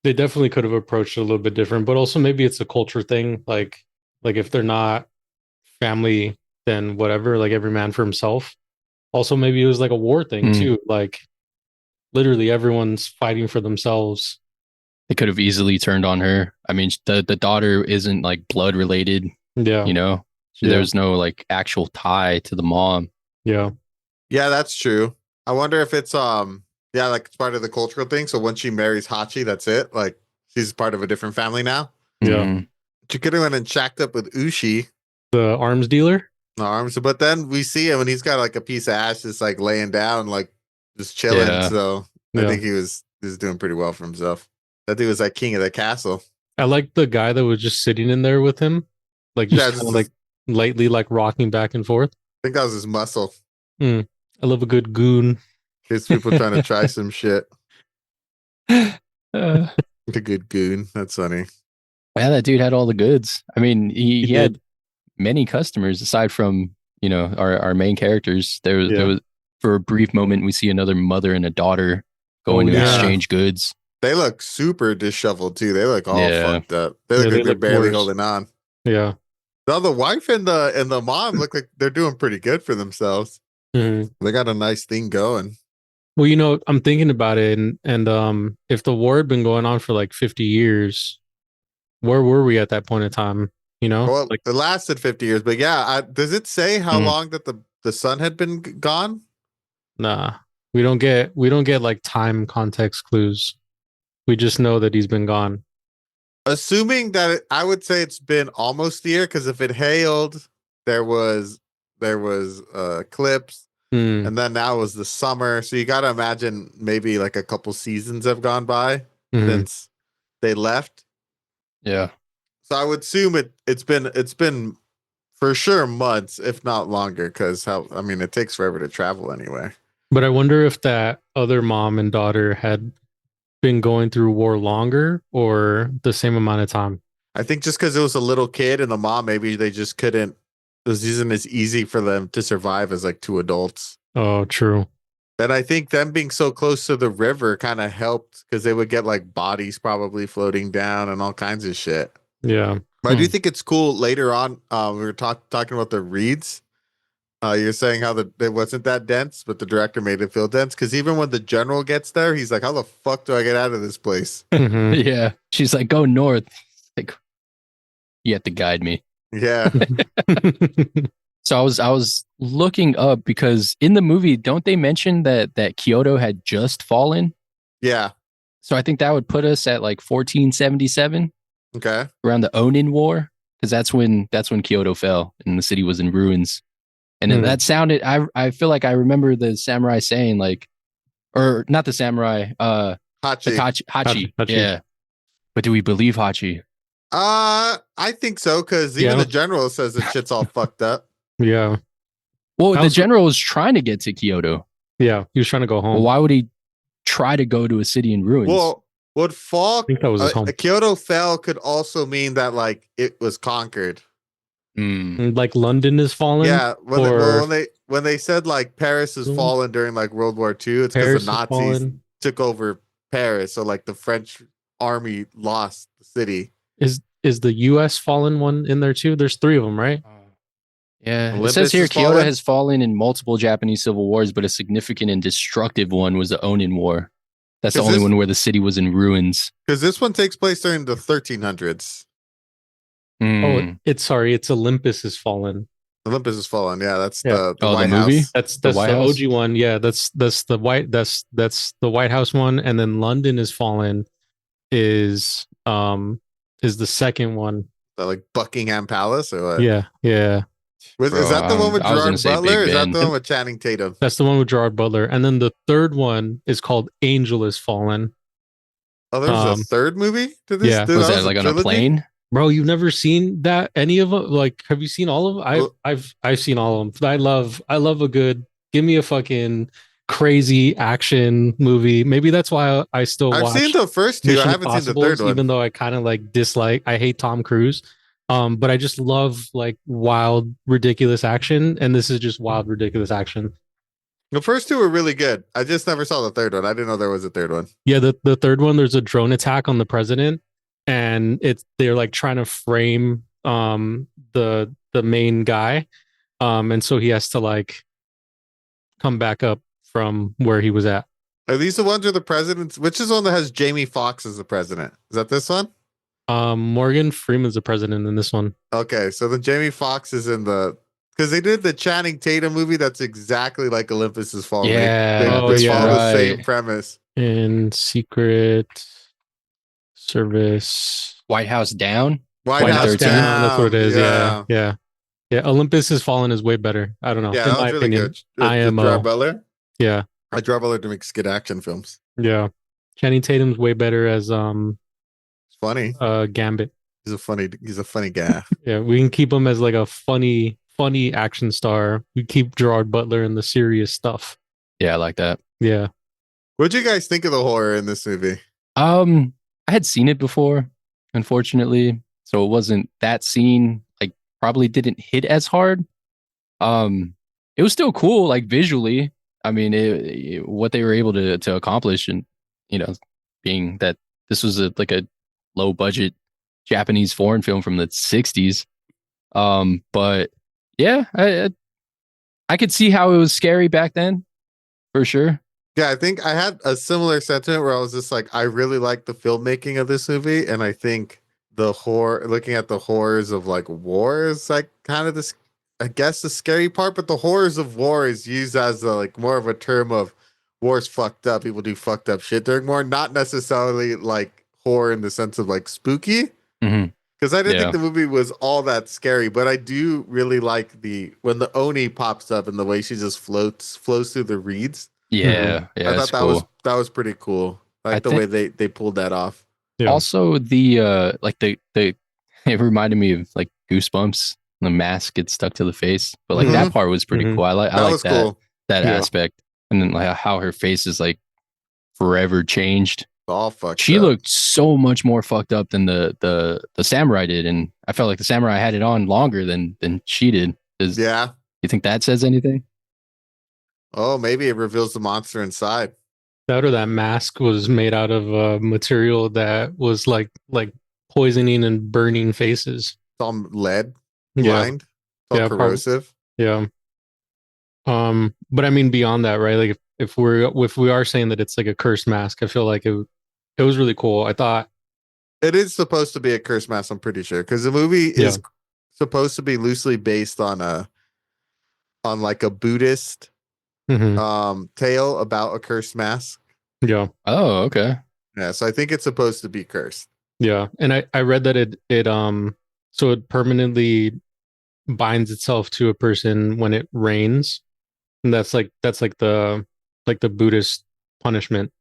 They definitely could have approached it a little bit different, but also maybe it's a culture thing. Like if they're not family, then whatever, like every man for himself. Also, maybe it was like a war thing too. Like literally everyone's fighting for themselves. They could have easily turned on her. I mean, the daughter isn't like blood related. Yeah. You know, Yeah. there's no like actual tie to the mom. Yeah. Yeah, that's true. I wonder if it's yeah, like it's part of the cultural thing. So once she marries Hachi, that's it. Like she's part of a different family now. Yeah. Mhm. She could have went and shacked up with Ushi, The arms dealer. in the arms, but then we see him and he's got like a piece of ash just like laying down, like just chilling. Yeah. So I Yeah. think he was doing pretty well for himself. That dude was like king of the castle. I like the guy that was just sitting in there with him, like just Yeah, kind of like lightly like rocking back and forth. I think that was his muscle. I love a good goon. His people trying to try some shit. Uh, A good goon. That's funny. yeah, that dude had all the goods. I mean, he He had did. many customers aside from, you know, our main characters. There Yeah. was for a brief moment we see another mother and a daughter going Oh, to yeah. exchange goods. They look super disheveled too. They look all Yeah. fucked up. They look Yeah, like they they're look barely worse. holding on. Yeah. Now the wife and the mom look like they're doing pretty good for themselves. Mhm. They got a nice thing going. Well, I'm thinking about it, and if the war had been going on for like 50 years, where were we at that point in time? Well, Like, it lasted 50 years, but yeah, does it say how Mhm. long that the son had been gone? nah, we don't get like time context clues. We just know that he's been gone. Assuming that I would say it's been almost a year, because if it hailed, there was eclipse, Hmm. and then now was the summer. So you got to imagine maybe like a couple seasons have gone by Mhm. since they left. Yeah. So I would assume it's been for sure months, if not longer, because it takes forever to travel anyway. But I wonder if that other mom and daughter had been going through war longer or the same amount of time. I think just because it was a little kid and the mom, maybe they just couldn't. This isn't as easy for them to survive as like two adults. Oh, true. And I think them being so close to the river kind of helped, because they would get like bodies probably floating down and all kinds of shit. Yeah. But I do think it's cool later on. We were talking about the reeds. You're saying how it wasn't that dense, but the director made it feel dense, because even when the general gets there, he's like, "How the fuck do I get out of this place?" Mhm. Yeah. She's like, go north. Like, you have to guide me. Yeah, So I was looking up because in the movie, don't they mention that Kyoto had just fallen? yeah, So I think that would put us at like 1477, okay. around the Onin War, because that's when Kyoto fell and the city was in ruins. And then Hmm. that sounded, I feel like I remember the samurai saying like, or not the samurai, like Hachi. Hachi. Hachi. Yeah. But do we believe Hachi? I think so, because Yeah. even the general says that shit's all fucked up. Yeah. Well, the How's- general was trying to get to Kyoto. Yeah. He was trying to go home. Well, why would he try to go to a city in ruins? Well, what fall? I think that was his home. Kyoto fell could also mean that like it was conquered. Mm. Like London is fallen. Yeah, or when they said like Paris has Mm. fallen during like World War II, it's because Paris the is Nazis fallen. took over Paris, so like the French army lost the city. Is the U.S. fallen one in there too? There's 3 of them, right? Yeah, it Olympus says here has Kyoto fallen? has fallen in multiple Japanese civil wars, but a significant and destructive one was the Onin War. That's the Is only this- one where the city was in ruins. Because this one takes place during the 1300s. Mm. Oh, it's Olympus is fallen. Olympus has fallen. Yeah, that's Yeah. the Oh, the White movie? House. That's The the White House? OG one. Yeah, that's the White House one, and then London is fallen is the second one. The, like Buckingham Palace or what? Yeah, yeah. Is Bro, that the one with I was gonna Gerard say Butler? Big Or is that Ben. the one with Channing Tatum? That's the one with Gerard Butler, and then the third one is called Angel is Fallen. Oh, there's a Um, third movie to this? yeah. Dude, Was that that a like on a trilogy? plane? Bro, you've never seen that? Any of them? Like, have you seen all of them? Well- I've seen all of them. I love a good. Give me a fucking crazy action movie. Maybe that's why I still I've watch seen the first two. Mission I haven't seen the Impossibles, third one. even though I kind of like dislike. I hate Tom Cruise. But I just love like wild, ridiculous action, and this is just wild, ridiculous action. The first two were really good. I just never saw the third one. I didn't know there was a third one. Yeah, the third one, there's a drone attack on the president, and they're like trying to frame the main guy, and so he has to like come back up from where he was at. Are these the ones where the presidents? Which is the one that has Jamie Foxx as the president? Is that this one? Morgan Freeman's the president in this one. Okay, so then Jamie Foxx is in the, because they did the Channing Tatum movie that's exactly like Olympus Has Fallen. Yeah, they that's follow the right. same premise. In Secret Service. White House down? White White House 13? down. That's what it is. Yeah. Olympus Has Fallen is way better. I don't know. Yeah, in that my was really opinion. good. IMO. Gerard Butler. Yeah. Gerard Butler to make good action films. Yeah. Channing Tatum's way better as It's funny. Gambit. He's a funny guy. Yeah, we can keep him as like a funny action star. We keep Gerard Butler in the serious stuff. Yeah, I like that. Yeah. What'd you guys think of the horror in this movie? I had seen it before, unfortunately. So it wasn't that scene, like probably didn't hit as hard. It was still cool, like visually. I mean, what they were able to accomplish, and being that this was like a low budget Japanese foreign film from the 60s. But yeah, I could see how it was scary back then, for sure. Yeah, I think I had a similar sentiment where I was just like, I really like the filmmaking of this movie, and I think the horror, looking at the horrors of like war is like kind of this, I guess, the scary part. But the horrors of war is used as a, like more of a term of war's fucked up. People do fucked up shit during war, not necessarily like horror in the sense of like spooky. Hmm. Because I didn't think Yeah, the movie was all that scary, but I do really like the when the Oni pops up and the way she just flows through the reeds. yeah, I yeah. thought That's cool. that was pretty cool. I I like the way think they pulled that off. Yeah. also the like the it reminded me of like Goosebumps. The mask gets stuck to the face, but like that Mhm. part was pretty Mhm. cool. I That like was cool. that Yeah. aspect, and then like how her face is like forever changed. All fucked She up. looked so much more fucked up than the samurai did, and I felt like the samurai had it on longer than she did. Does Yeah. you think that says anything? Oh, maybe it reveals the monster inside. That or that mask was made out of material that was like poisoning and burning faces. It's all lead Yeah. lined. It's all Yeah, probably. corrosive. Yeah. But I mean beyond that, right? Like if we are saying that it's like a cursed mask, I feel like it was really cool. I thought, It is supposed to be a curse mask, I'm pretty sure. Because the movie yeah. is supposed to be loosely based on like a Buddhist Hmm. tale about a cursed mask. Yeah. Oh, okay. Yeah, so I think it's supposed to be cursed. Yeah. And I read that it so it permanently binds itself to a person when it rains. And that's like the Buddhist punishment.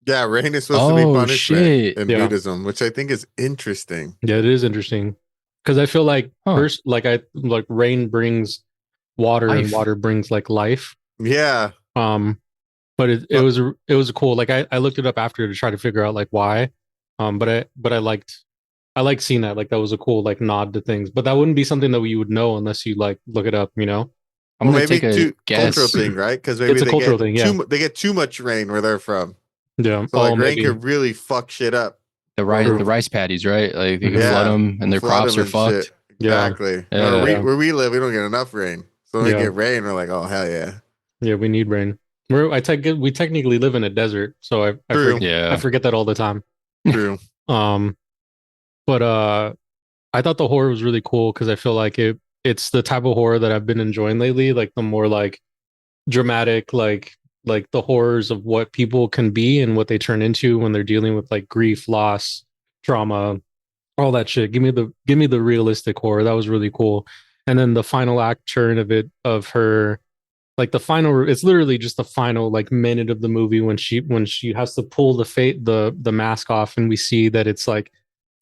Yeah, rain is supposed to be Oh punishment shit. in Yeah. Buddhism, which I think is interesting. Yeah, it is interesting. Because I feel like Huh. first like I like rain brings water and Life. water brings like life. Yeah. But it was cool. Like I looked it up after to try to figure out like why. But I liked seeing that. Like that was a cool like nod to things. But that wouldn't be something that you would know unless you like look it up, you know? I'm Well, gonna maybe take a too cultural guess. thing, right? Because maybe It's a they cultural get thing, yeah. they get too much rain where they're from. Yeah. So like rain Maybe. could really fuck shit up. The rice paddies, right? Like you can Mhm. flood Yeah, them and their flood crops 'em are and shit. fucked. Yeah. Exactly. Yeah. Where we live, we don't get enough rain. So when we Yeah. get rain, we're like, oh hell yeah. Yeah, we need rain. We technically live in a desert, so True. I Yeah. forget that all the time. True. Um, but I thought the horror was really cool because I feel like it's the type of horror that I've been enjoying lately, like the more like dramatic, like the horrors of what people can be and what they turn into when they're dealing with like grief, loss, trauma, all that shit. Give me the realistic horror. That was really cool. And then the final act turn of it of her like the final it's literally just the final like minute of the movie when she has to pull the mask off and we see that it's like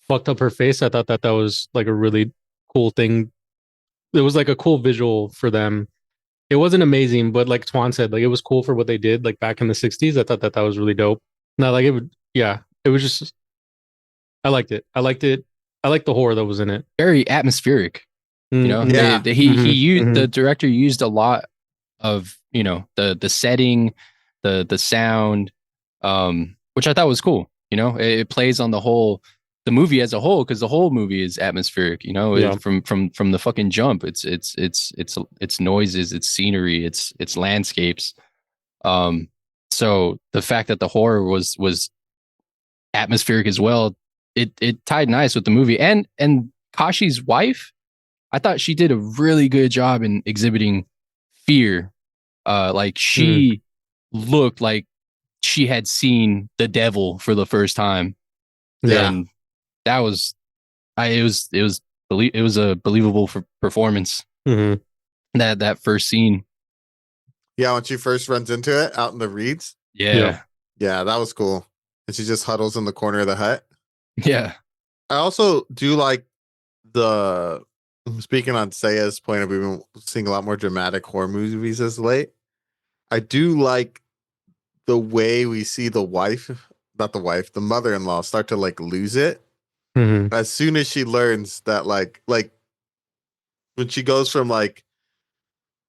fucked up her face. I thought that that was like a really cool thing. It was like a cool visual for them. It wasn't amazing, but like Twan said, like it was cool for what they did like back in the 60s. I thought that that was really dope. Not like it would, yeah, it was just I liked it. I liked it. I liked the horror that was in it. Very atmospheric. You know, Yeah. he used Mhm. the director used a lot of, you know, the setting, the sound, which I thought was cool. You know, it plays on the movie as a whole, because the whole movie is atmospheric. You know, Yeah. from the fucking jump, it's noises, it's scenery, it's landscapes. So the fact that the horror was atmospheric as well, it tied nice with the movie. And Kashi's wife, I thought she did a really good job in exhibiting fear. Like she looked like she had seen the devil for the first time. Yeah. And that was it was a believable performance. Mhm. That first scene. Yeah, when she first runs into it out in the reeds. Yeah. Yeah, that was cool. And she just huddles in the corner of the hut. Yeah. I also do like the speaking on Saya's point of we've been seeing a lot more dramatic horror movies as late. I do like the way we see the wife, not the wife, the mother-in-law start to like lose it Mhm. as soon as she learns that like when she goes from like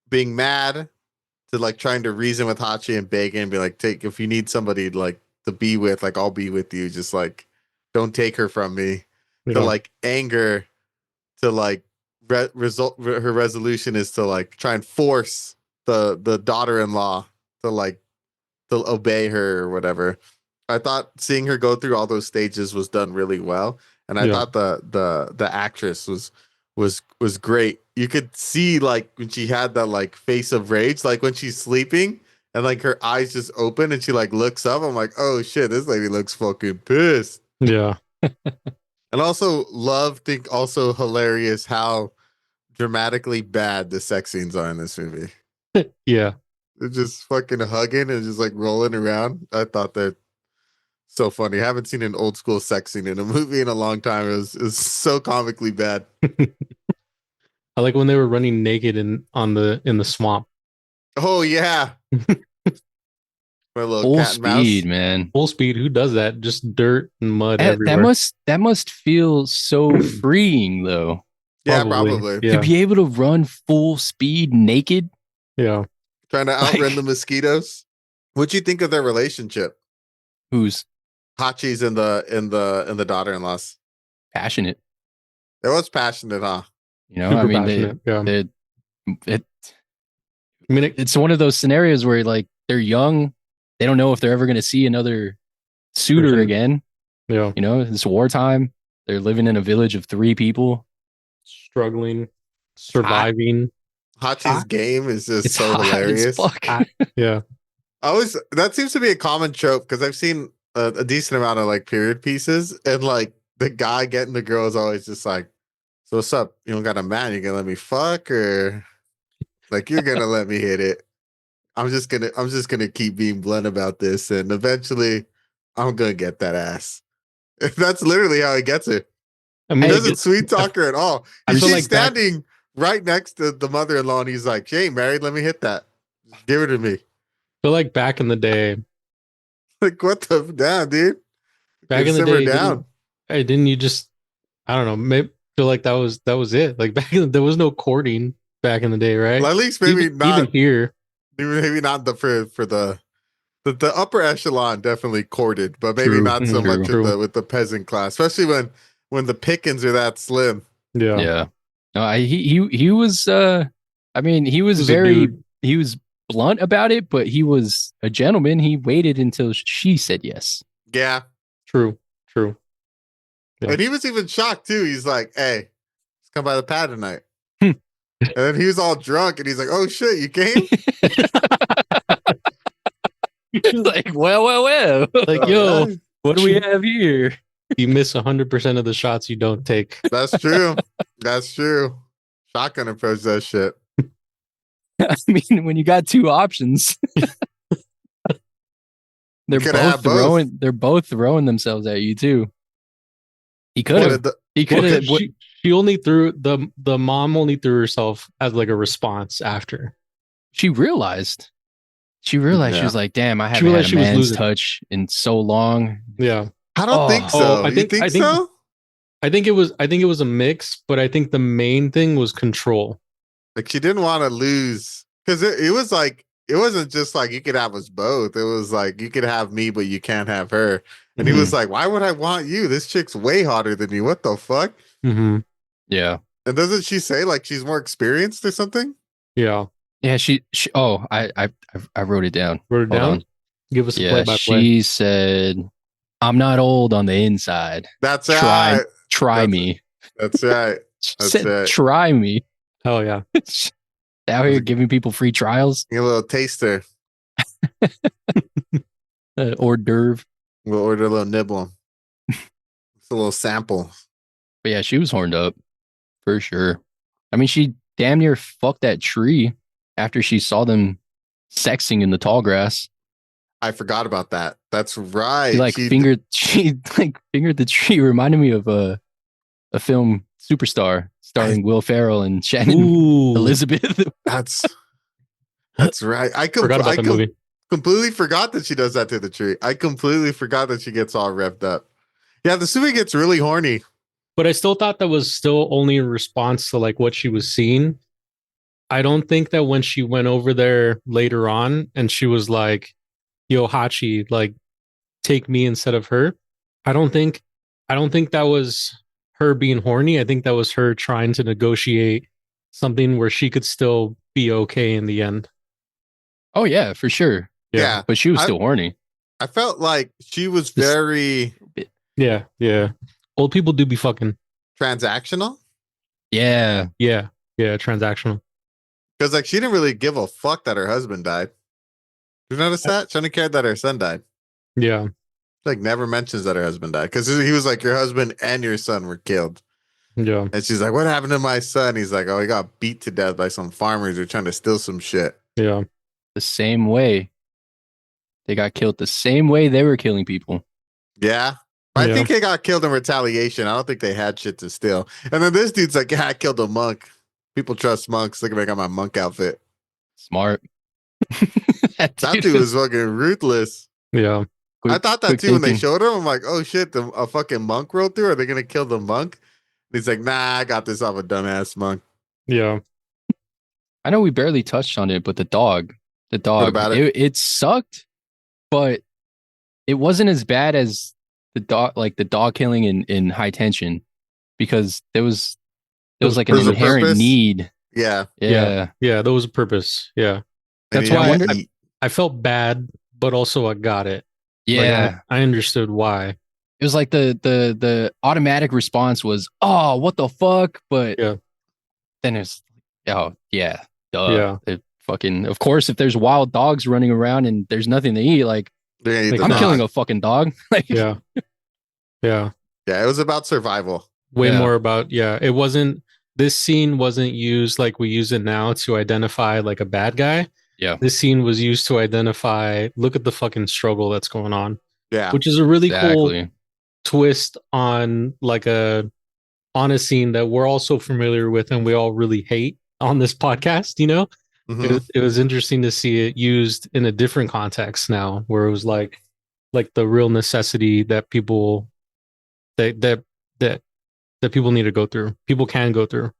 being mad to like trying to reason with Hachi and begging and be like, take if you need somebody like to be with, like I'll be with you. Just like don't take her from me. To Yeah. like anger, to like her resolution is to like try and force the daughter-in-law to like to obey her or whatever. I thought seeing her go through all those stages was done really well, and I thought the actress was great. You could see like when she had that like face of rage, like when she's sleeping and like her eyes just open and she like looks up. I'm like, oh shit, this lady looks fucking pissed. Yeah. And think also hilarious how dramatically bad the sex scenes are in this movie. Yeah. They're just fucking hugging and just like rolling around. I thought they're so funny. I haven't seen an old school sex scene in a movie in a long time. It was so comically bad. I like when they were running naked in the swamp. Oh yeah. My little Full cat and mouse. speed, man. Full speed. Who does that? Just dirt and mud everywhere. That must feel so freeing, though. Yeah, probably. Yeah. To be able to run full speed naked. Yeah. Trying to outrun the mosquitoes. What'd you think of their relationship? Who's Hachi's and the daughter-in-laws. passionate? It was passionate, huh? You know, Super I mean, passionate. it's one of those scenarios where like they're young, they don't know if they're ever going to see another suitor Person. again. Yeah. You know, it's wartime. They're living in a village of 3 people. Struggling, surviving. Hachi's game is just It's so hot as hilarious. fuck. Yeah. That seems to be a common trope because I've seen a decent amount of like period pieces, and like the guy getting the girl is always just like, so what's up? You don't got a man, you gonna let me fuck, or like you're gonna let me hit it? I'm just gonna keep being blunt about this, and eventually I'm gonna get that ass. That's literally how he gets her. I He mean, doesn't sweet talk her at all. I And feel she's like standing right next to the mother-in-law, and he's like, she ain't married, let me hit that. Just give her to me. feel like back in the day, Like, what the damn, dude? back in the Simmer day, down. didn't you just, I don't know, maybe feel like that was it. Like there was no courting back in the day, right? Well, at least maybe even here. maybe not for the upper echelon definitely courted, but maybe True, not so true. much with the peasant class, especially when the pickings are that slim. Yeah. Yeah. No, he was I mean, he was a very dude. he was blunt about it, but he was a gentleman. He waited until she said yes. Yeah. True. Yeah. And he was even shocked too. He's like, hey, let's come by the pad tonight. And then he was all drunk and he's like, oh shit, you came? Like, well. Like, Oh, yo, yeah. What do we have here? you miss 100% of the shots you don't take. That's true. That's true. Shotgun approach that shit. I mean, when you got 2 options, they're coulda had both. they're both throwing themselves at you too. He could What have. did the- He could have. She only threw the mom only threw herself as like a response after. She realized. She Yeah. was like, "Damn, I She haven't had realized a she was man's losing. touch in so long." Yeah. I don't think so. I You think- think I think- so? I think it was a mix, but I think the main thing was control. Like she didn't want to lose because it was like it wasn't just like you could have us both. It was like you could have me, but you can't have her. And he was like, "Why would I want you? This chick's way hotter than you. What the fuck?" Mm-hmm. Yeah. And doesn't she say like she's more experienced or something? Yeah. Yeah. She oh, I wrote it down. Wrote it Hold down. on. Give us a Yeah. play by play. She said, "I'm not old on the inside. That's Try right. Try That's- me." That's right. She That's said, right. "Try me." Oh yeah. Out here giving people free trials. Get a little taster. Hors d'oeuvre. We'll order a little nibble. It's a little sample. But yeah, she was horned up for sure. I mean, she damn near fucked that tree after she saw them sexing in the tall grass. I forgot about that. That's right. She fingered the tree. Reminded me of a film Superstar starring Will Ferrell and Shannon Ooh. Elizabeth. That's right. I Forgot about the movie. completely forgot that she does that to the tree. I completely forgot that she gets all revved up. Yeah, the Sui gets really horny. But I still thought that was still only in response to like what she was seeing. I don't think that when she went over there later on and she was like, yo, Hachi, like take me instead of her. I don't think that was her being horny. I think that was her trying to negotiate something where she could still be okay in the end. Oh yeah, for sure. Yeah. But she was I- still horny. I felt like she was This- very Yeah, yeah. Old people do be fucking. transactional Yeah. Yeah, yeah. Transactional. because like she didn't really give a fuck that her husband died. You notice that? She only cared that her son died. Yeah, Like never mentions that her husband died because he was like, your husband and your son were killed. yeah, And she's like, what happened to my son? He's like, oh, he got beat to death by some farmers who are trying to steal some shit. yeah. The same way. They got killed the same way they were killing people. Yeah. I Yeah. think they got killed in retaliation. I don't think they had shit to steal. And then this dude's like, yeah, I killed a monk. People trust monks. Look at me, I got my monk outfit. Smart. That dude was fucking ruthless. Yeah. I thought that quick too when they thinking. showed him. I'm like, oh shit, a fucking monk rode through. Are they gonna kill the monk? And he's like, nah, I got this off a dumbass monk. Yeah. I know we barely touched on it, but the dog, about it? it sucked, but it wasn't as bad as the dog killing in High Tension, because there was like an There's a inherent purpose? need. Yeah. Yeah. Yeah. There was a purpose. Yeah. And That's he why had to I- eat. I felt bad, but also I got it. Yeah. Like, I understood why. It was like the automatic response was, oh, what the fuck? But Yeah. then it's, oh, yeah. Duh. Yeah. It fucking, of course, if there's wild dogs running around and there's nothing to eat, like, They're gonna eat Like, the I'm dog. killing a fucking dog. Like, Yeah. Yeah. Yeah, it was about survival. Way Yeah. more about, it wasn't, this scene wasn't used like we use it now to identify like a bad guy. Yeah. This scene was used to identify, look at the fucking struggle that's going on, Yeah. which is a really cool exactly. twist on on a scene that we're all so familiar with and we all really hate on this podcast, you know? Mhm. It was interesting to see it used in a different context now, where it was like the real necessity that people that people need to go through. People can go through.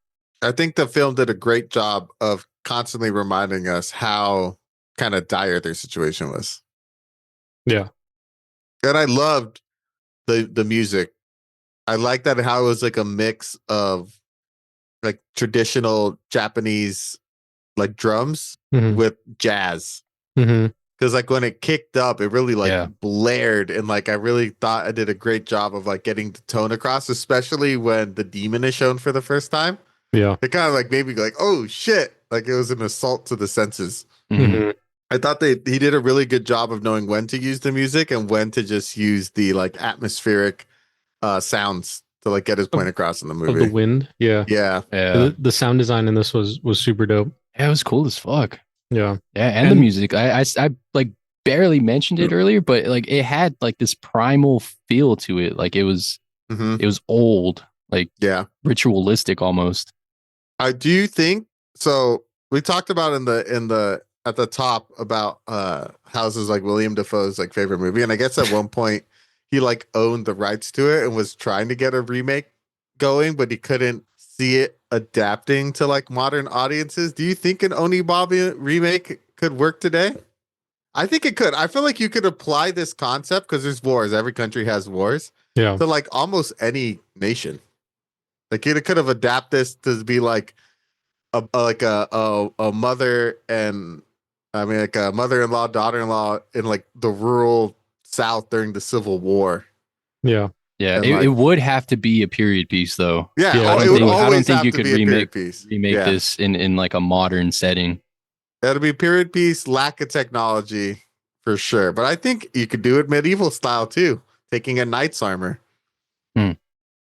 I think the film did a great job of constantly reminding us how kind of dire their situation was. Yeah. And I loved the music. I like that how it was like a mix of like traditional Japanese like drums Mhm. with jazz. Mhm. Because like when it kicked up, it really like Yeah. blared, and like I really thought I did a great job of like getting the tone across, especially when the demon is shown for the first time. Yeah. It kind of like made me go like, oh shit, like it was an assault to the senses. Mhm. Mhm. I thought he did a really good job of knowing when to use the music and when to just use the like atmospheric sounds to like get his point across in the Of movie. the wind. Yeah. Yeah, Yeah. The sound design in this was super dope. Yeah, it was cool as fuck. Yeah. Yeah, and the And- music. I like barely mentioned it earlier, but like it had like this primal feel to it. Like it was hmm old, like yeah. ritualistic almost. I do think so. We talked about in the at the top about houses like William Dafoe's like favorite movie, and I guess at one point he like owned the rights to it and was trying to get a remake going, but he couldn't see it adapting to like modern audiences. Do you think an Onibaba remake could work today? I think it could. I feel like you could apply this concept because there's wars. Every country has wars Yeah. to like almost any nation. Like it could have adapted this to be like a mother and I mean like a mother-in-law, daughter-in-law in like the rural South during the Civil War. Yeah. Yeah, And, it, like- it would have to be a period piece though. Yeah, Yeah, I it don't would think- I don't always think have you to could be a period remake- piece. Remake Yeah. this in like a modern setting. It'll be period piece, lack of technology for sure. But I think you could do it medieval style too, taking a knight's armor.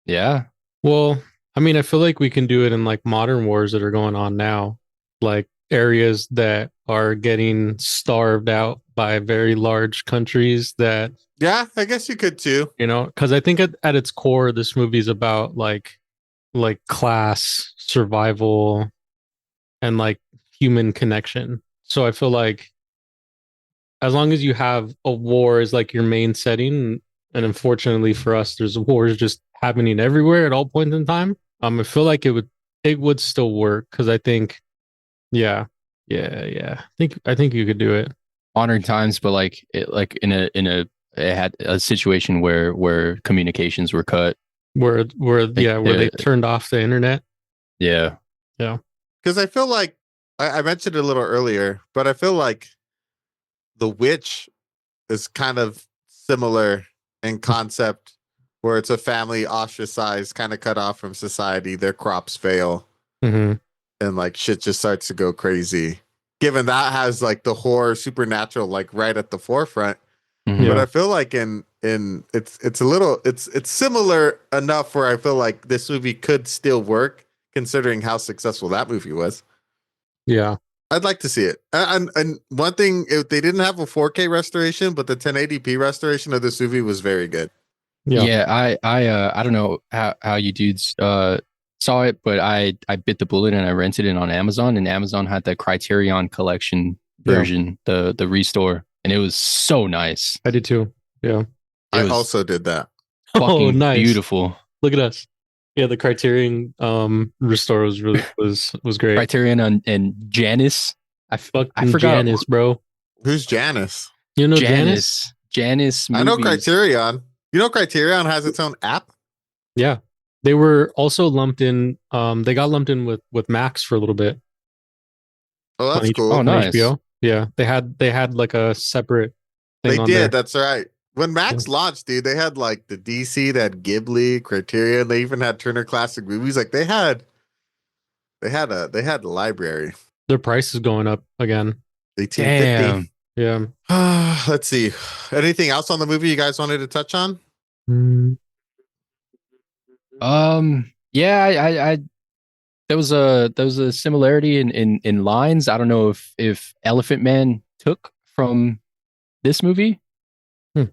Yeah. Well, I mean, I feel like we can do it in like modern wars that are going on now, like areas that are getting starved out by very large countries that, Yeah, I guess you could too. you know, because I think at its core, this movie is about like class, survival, and like human connection. So I feel like as long as you have a war as like your main setting, and unfortunately for us, there's wars just happening everywhere at all points in time. I feel like it would still work because I think, yeah. I think you could do it. Modern times, but like it had a situation where communications were cut. where they the- turned off the internet. Yeah. Because I feel like I mentioned it a little earlier, but I feel like The Witch is kind of similar in concept, where it's a family ostracized, kind of cut off from society. Their crops fail, Mm-hmm. and like shit just starts to go crazy. Given that has like the horror supernatural like right at the forefront, Mhm. Yeah. but I feel like in it's a little it's similar enough where I feel like this movie could still work considering how successful that movie was. Yeah. I'd like to see it. And one thing, if they didn't have a 4K restoration, but the 1080p restoration of this movie was very good. Yeah. Yeah, I don't know how you dudes saw it, but I bit the bullet and I rented it on Amazon, and Amazon had the Criterion Collection Yeah. version, the restore, and it was so nice. I did too. Yeah. It I was also did that. Oh, fucking nice. beautiful. Look at us. Yeah, the Criterion restore was really was great. Criterion and Janice. I Fucking forgot Janice, bro. Who's Janice? You know Janice? Janice I know movies. Criterion. You know Criterion has its own app? Yeah. They were also lumped in they got lumped in with Max for a little bit Oh, that's on cool. Oh, on nice. HBO. Yeah. They had like a separate thing They on did. there. That's right. When Max launched, dude, they had like the DC, they had Ghibli, Criterion. They even had Turner Classic Movies. Like they had a library. Their price is going up again. 1850. Damn. Yeah. Let's see. Anything else on the movie you guys wanted to touch on? Mm, Yeah, I there was a similarity in lines. I don't know if Elephant Man took from this movie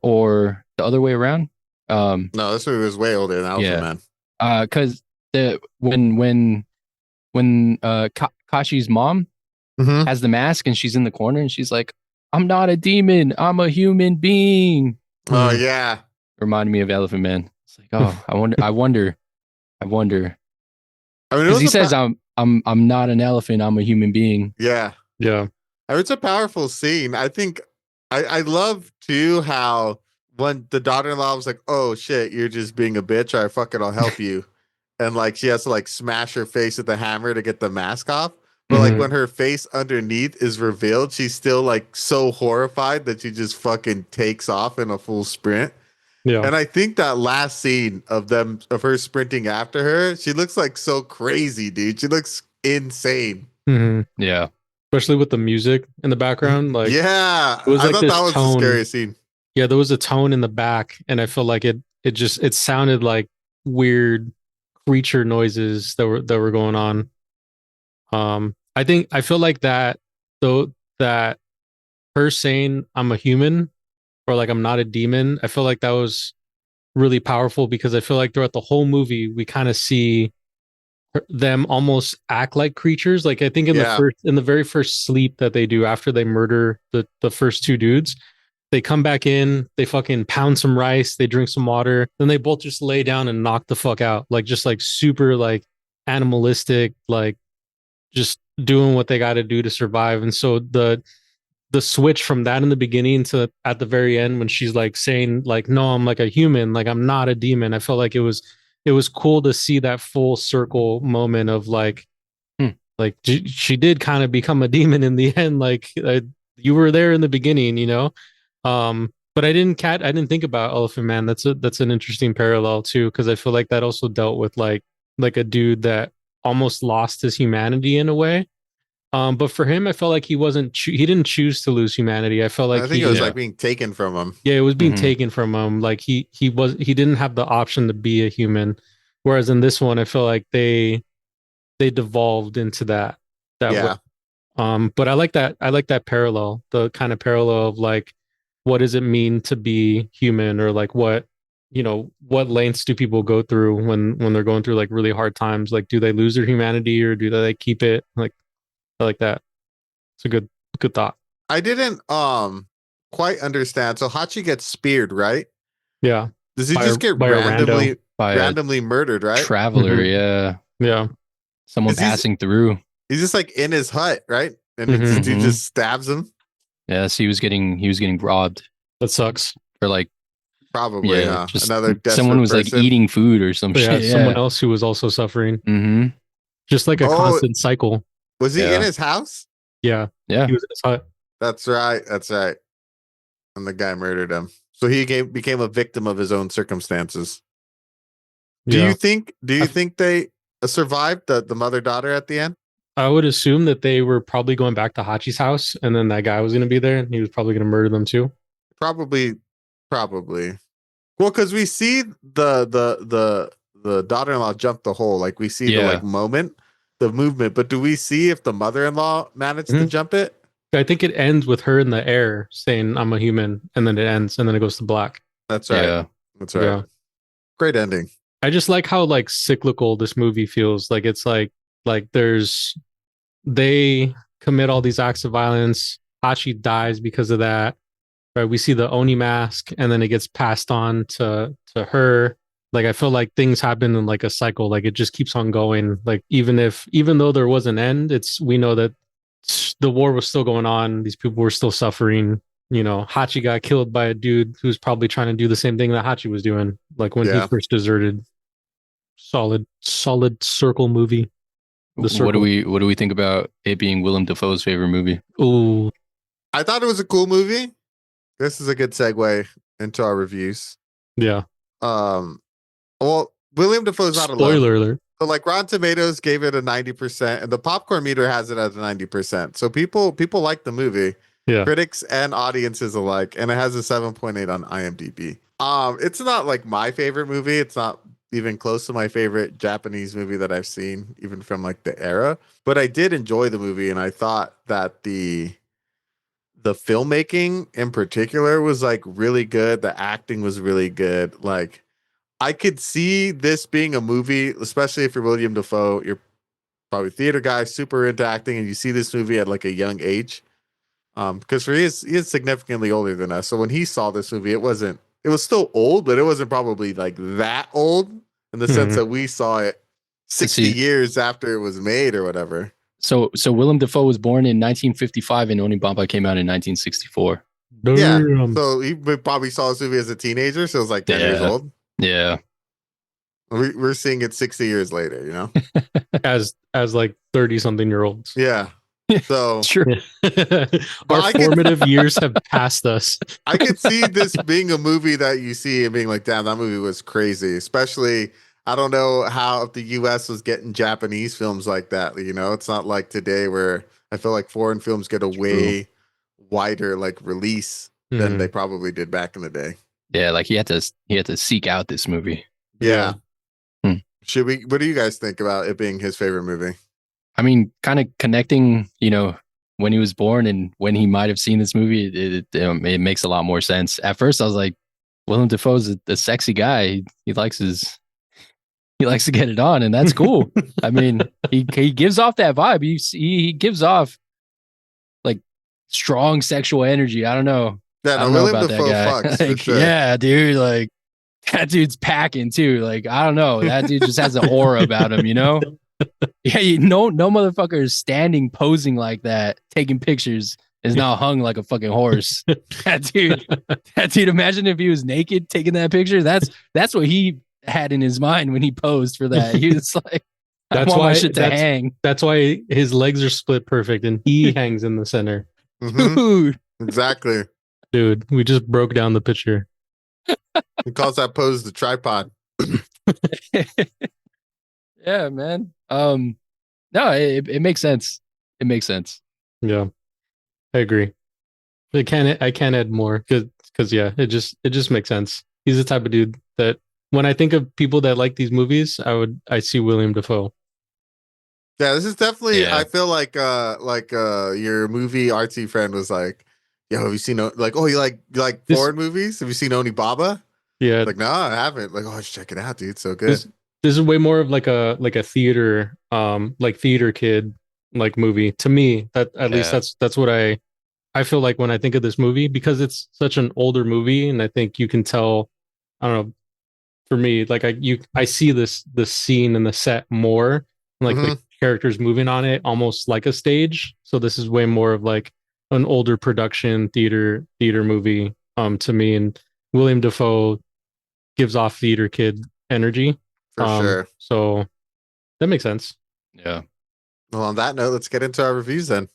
or the other way around. No, this movie was way older than Elephant Yeah. Man. Because the when Kashi's mom Mhm. has the mask and she's in the corner and she's like, "I'm not a demon, I'm a human being." Oh yeah. Reminded me of Elephant Man. It's like, oh, I wonder. I mean, it Because was he a says, I'm not an elephant, I'm a human being. yeah. yeah. It's a powerful scene. I think I love too how when the daughter-in-law was like, "Oh shit, you're just being a bitch. All right, fuck it, I'll help you," and like she has to like smash her face with the hammer to get the mask off. But like Mhm. when her face underneath is revealed, she's still like so horrified that she just fucking takes off in a full sprint. Yeah. And I think that last scene of her sprinting after her, she looks like so crazy, dude. She looks insane. Mhm. Yeah. Especially with the music in the background. Like yeah, it was I like thought this that was the tone. scariest scene. Yeah, there was a tone in the back, and I feel like it sounded like weird creature noises that were going on. I feel like that though that her saying I'm a human or like I'm not a demon, I feel like that was really powerful because I feel like throughout the whole movie we kind of see them almost act like creatures. Like I think in the very first sleep that they do after they murder the first two dudes, they come back in, they fucking pound some rice, they drink some water, then they both just lay down and knock the fuck out. Like just like super like animalistic, like just doing what they got to do to survive. And so the switch from that in the beginning to at the very end when she's like saying like, no, I'm like a human, like I'm not a demon. I felt like it was cool to see that full circle moment of like she did kind of become a demon in the end. Like you were there in the beginning, you know. But I didn't think about Elephant Man. That's an interesting parallel too, because I feel like that also dealt with like a dude that almost lost his humanity in a way. But for him, I felt like he he didn't choose to lose humanity. I felt like I think it was like being taken from him. Yeah, it was being taken from him. Like he didn't have the option to be a human. Whereas in this one, I feel like they devolved into that way. But I like that parallel, the kind of parallel of like, what does it mean to be human, or like what lengths do people go through when they're going through like really hard times? Like, do they lose their humanity or do they like, keep it? Like, I like that. It's a good thought. I didn't quite understand. So Hachi gets speared, right? Yeah. Does he just get randomly murdered, right? Traveler, yeah. Yeah. Someone passing through. He's just like in his hut, right? And this dude just stabs him. Yes, he was getting robbed. That sucks. For like Probably, Yeah, huh? just Another desperate someone was like person. eating food or some But yeah, shit. someone Yeah. else who was also suffering. Mm-hmm. Just like a Oh, constant cycle. was he in Yeah. his house? Yeah. Yeah. He was in his hut. That's right. That's right. And the guy murdered him. So he became a victim of his own circumstances. Do Yeah. you think they survived the mother daughter at the end? I would assume that they were probably going back to Hachi's house, and then that guy was going to be there, and he was probably going to murder them too. Probably. Well, because we see the daughter-in-law jump the hole. Like we see Yeah. the movement. But do we see if the mother-in-law managed to Mhm. jump it? I think it ends with her in the air saying, "I'm a human," and then it ends, and then it goes to black. That's right. Yeah. That's right. Yeah. Great ending. I just like how like cyclical this movie feels. Like it's like there's they commit all these acts of violence. Hachi dies because of that. Right? We see the Oni mask, and then it gets passed on to her. Like I feel like things happen in like a cycle. Like it just keeps on going. Like even though there was an end, we know that the war was still going on. These people were still suffering. You know, Hachi got killed by a dude who's probably trying to do the same thing that Hachi was doing. Like when he Yeah. first deserted. Solid circle movie. The circle. What do we think about it being Willem Dafoe's favorite movie? Ooh, I thought it was a cool movie. This is a good segue into our reviews. yeah. Well, William Dafoe's not alone. Spoiler alert. So like Rotten Tomatoes gave it a 90%, and the popcorn meter has it at a 90%. So people like the movie. Yeah. Critics and audiences alike, and it has a 7.8 on IMDb. It's not like my favorite movie. It's not even close to my favorite Japanese movie that I've seen, even from like the era. But I did enjoy the movie, and I thought that the filmmaking in particular was like really good. The acting was really good. Like I could see this being a movie, especially if you're William Dafoe. You're probably a theater guy, super into acting, and you see this movie at like a young age. Because he is significantly older than us. So when he saw this movie, it was still old, but it wasn't probably like that old in the sense that we saw it 60 years after it was made or whatever. So Willem Dafoe was born in 1955 and Onibaba came out in 1964. Yeah. Damn. So he probably saw this movie as a teenager, so it was like 10 years old. Yeah. We're seeing it 60 years later, you know? as like 30-something-year-olds. Yeah. So Sure. Our formative years have passed us. I could see this being a movie that you see and being like, damn, that movie was crazy. Especially, I don't know how if the US was getting Japanese films like that. You know, it's not like today where I feel like foreign films get a way wider like release than they probably did back in the day. Yeah, like he had to seek out this movie. Yeah. Hmm. What do you guys think about it being his favorite movie? I mean, kind of connecting, you know, when he was born and when he might have seen this movie, it makes a lot more sense. At first, I was like, Willem Dafoe's a sexy guy. He likes to get it on, and that's cool. I mean, he gives off that vibe. He gives off like strong sexual energy. I don't know. Yeah, I don't know about that guy. Like, sure. Yeah, dude. Like that dude's packing too. Like I don't know. That dude just has an aura about him. You know. Yeah, no motherfucker is standing posing like that, taking pictures, is now hung like a fucking horse. That dude. Imagine if he was naked taking that picture. That's what he had in his mind when he posed for that. He was like, I want my shit to hang. That's why his legs are split perfect and he hangs in the center. Mm-hmm. Dude. Exactly. Dude, we just broke down the picture. He calls that pose the tripod. Yeah, man. No, it makes sense. It makes sense. Yeah, I agree. I can't add more because yeah, it just makes sense. He's the type of dude that when I think of people that like these movies, I see William Dafoe. Yeah, this is definitely. Yeah. I feel like your movie artsy friend was like, "Yo, have you seen like you like foreign movies? Have you seen Onibaba?" Yeah, like no, I haven't. Like, oh, check it out, dude. It's so good. This is way more of like a theater like theater kid like movie to me. That at least that's what I feel like when I think of this movie, because it's such an older movie, and I think you can tell. I don't know. For me, like I see this scene and the set more, like the characters moving on it almost like a stage. So this is way more of like an older production theater movie to me. And William Dafoe gives off theater kid energy. For sure. So that makes sense. Yeah. Well, on that note, let's get into our reviews then.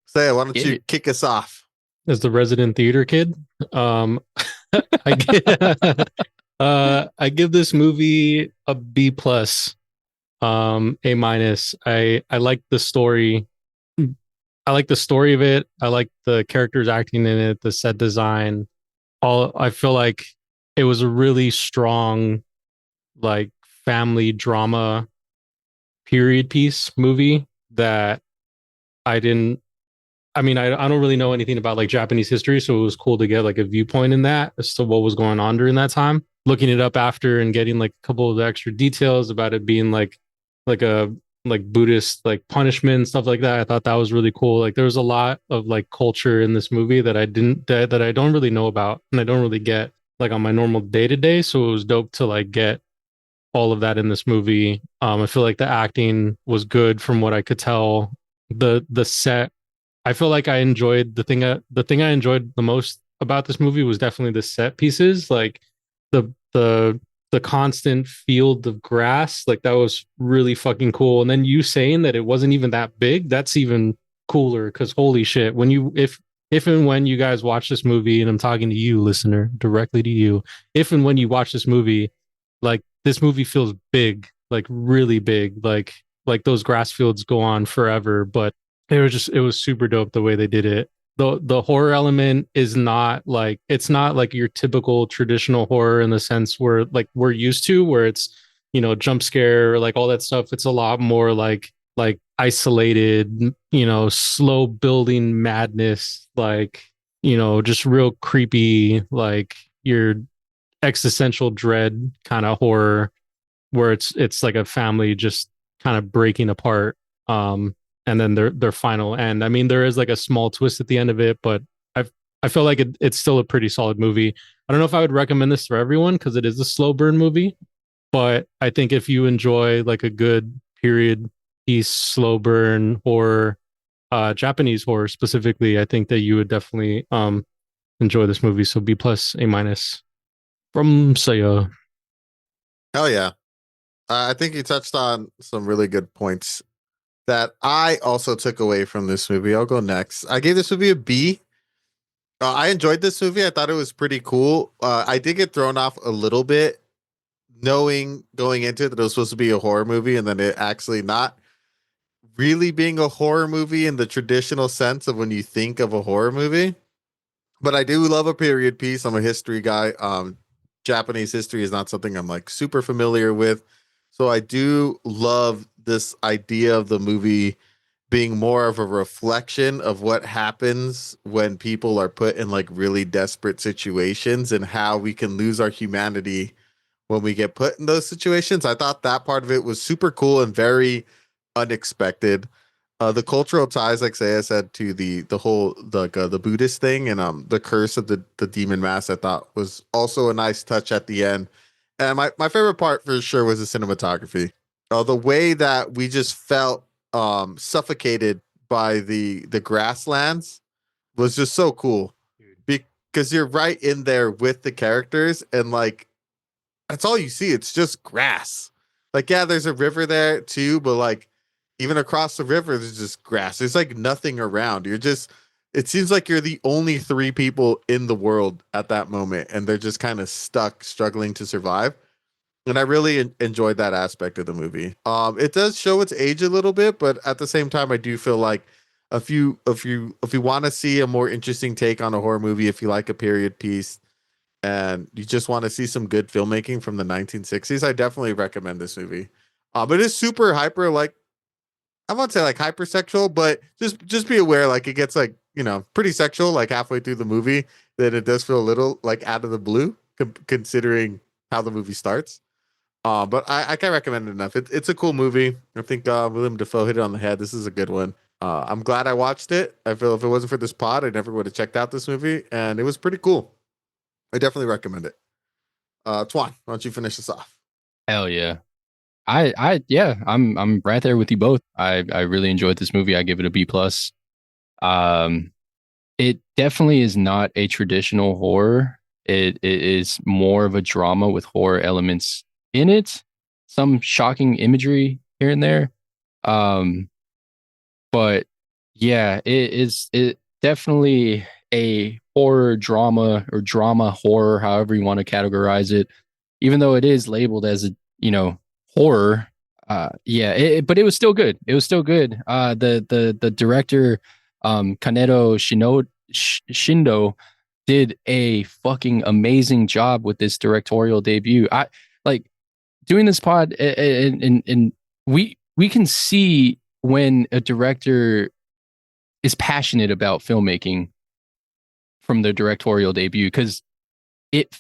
Say, why don't Get you it. kick us off? As the resident theater kid, I give, I give this movie a B plus, A minus. I like the story. I like the story of it. I like the characters acting in it, the set design. All I feel like it was a really strong, like, family drama period piece movie that I didn't. I mean, I don't really know anything about like Japanese history, so it was cool to get like a viewpoint in that as to what was going on during that time. Looking it up after and getting like a couple of the extra details about it being like a like Buddhist like punishment and stuff like that. I thought that was really cool. Like there was a lot of like culture in this movie that that I don't really know about and I don't really get like on my normal day to day. So it was dope to like get all of that in this movie. I feel like the acting was good from what I could tell. The set, I feel like I enjoyed the thing I enjoyed the most about this movie was definitely the set pieces, like the the the constant field of grass, like that was really fucking cool. And then you saying that it wasn't even that big, that's even cooler because holy shit, when you if and when you guys watch this movie, and I'm talking to you, listener, directly to you, if and when you watch this movie, like this movie feels big, like really big, like those grass fields go on forever, but it was super dope the way they did it. The horror element is not like it's not like your typical traditional horror in the sense where like we're used to where it's jump scare like all that stuff. It's a lot more like isolated, slow building madness, like just real creepy, like your existential dread kind of horror where it's like a family just kind of breaking apart, and then their final end. I mean, there is like a small twist at the end of it, but I feel like it's still a pretty solid movie. I don't know if I would recommend this for everyone because it is a slow burn movie, but I think if you enjoy like a good period piece slow burn horror, Japanese horror specifically, I think that you would definitely enjoy this movie. So B plus A minus from Saya. Hell yeah. I think you touched on some really good points that I also took away from this movie. I'll go next. I gave this movie a B. I enjoyed this movie. I thought it was pretty cool. I did get thrown off a little bit knowing going into it that it was supposed to be a horror movie and then it actually not really being a horror movie in the traditional sense of when you think of a horror movie. But I do love a period piece. I'm a history guy. Japanese history is not something I'm like super familiar with. So I do love this idea of the movie being more of a reflection of what happens when people are put in like really desperate situations and how we can lose our humanity when we get put in those situations. I thought that part of it was super cool and very unexpected. The cultural ties, like Saya said, to the whole the Buddhist thing and the curse of the demon mask, I thought was also a nice touch at the end. And my favorite part for sure was the cinematography. The way that we just felt suffocated by the grasslands was just so cool because you're right in there with the characters and like that's all you see. It's just grass. Like, yeah, there's a river there too, but like even across the river, there's just grass. There's like nothing around. It seems like you're the only three people in the world at that moment, and they're just kind of stuck, struggling to survive. And I really enjoyed that aspect of the movie. It does show its age a little bit, but at the same time, I do feel like if you want to see a more interesting take on a horror movie, if you like a period piece, and you just want to see some good filmmaking from the 1960s, I definitely recommend this movie. But it's super hyper, like I won't say like hypersexual, but just be aware, like it gets like pretty sexual, like halfway through the movie. That it does feel a little like out of the blue, considering how the movie starts. But I can't recommend it enough. It's a cool movie. I think William Dafoe hit it on the head. This is a good one. I'm glad I watched it. I feel if it wasn't for this pod, I never would have checked out this movie, and it was pretty cool. I definitely recommend it. Twan, why don't you finish this off? Hell yeah. Yeah, I'm right there with you both. I really enjoyed this movie. I give it a B plus. It definitely is not a traditional horror. It is more of a drama with horror elements in it, some shocking imagery here and there. Um, but yeah, it definitely a horror drama or drama horror, however you want to categorize it. Even though it is labeled as a horror, yeah, but it was still good. It was still good. The director, Kaneto Shindō, did a fucking amazing job with this directorial debut. I like doing this pod, and we can see when a director is passionate about filmmaking from the directorial debut, because it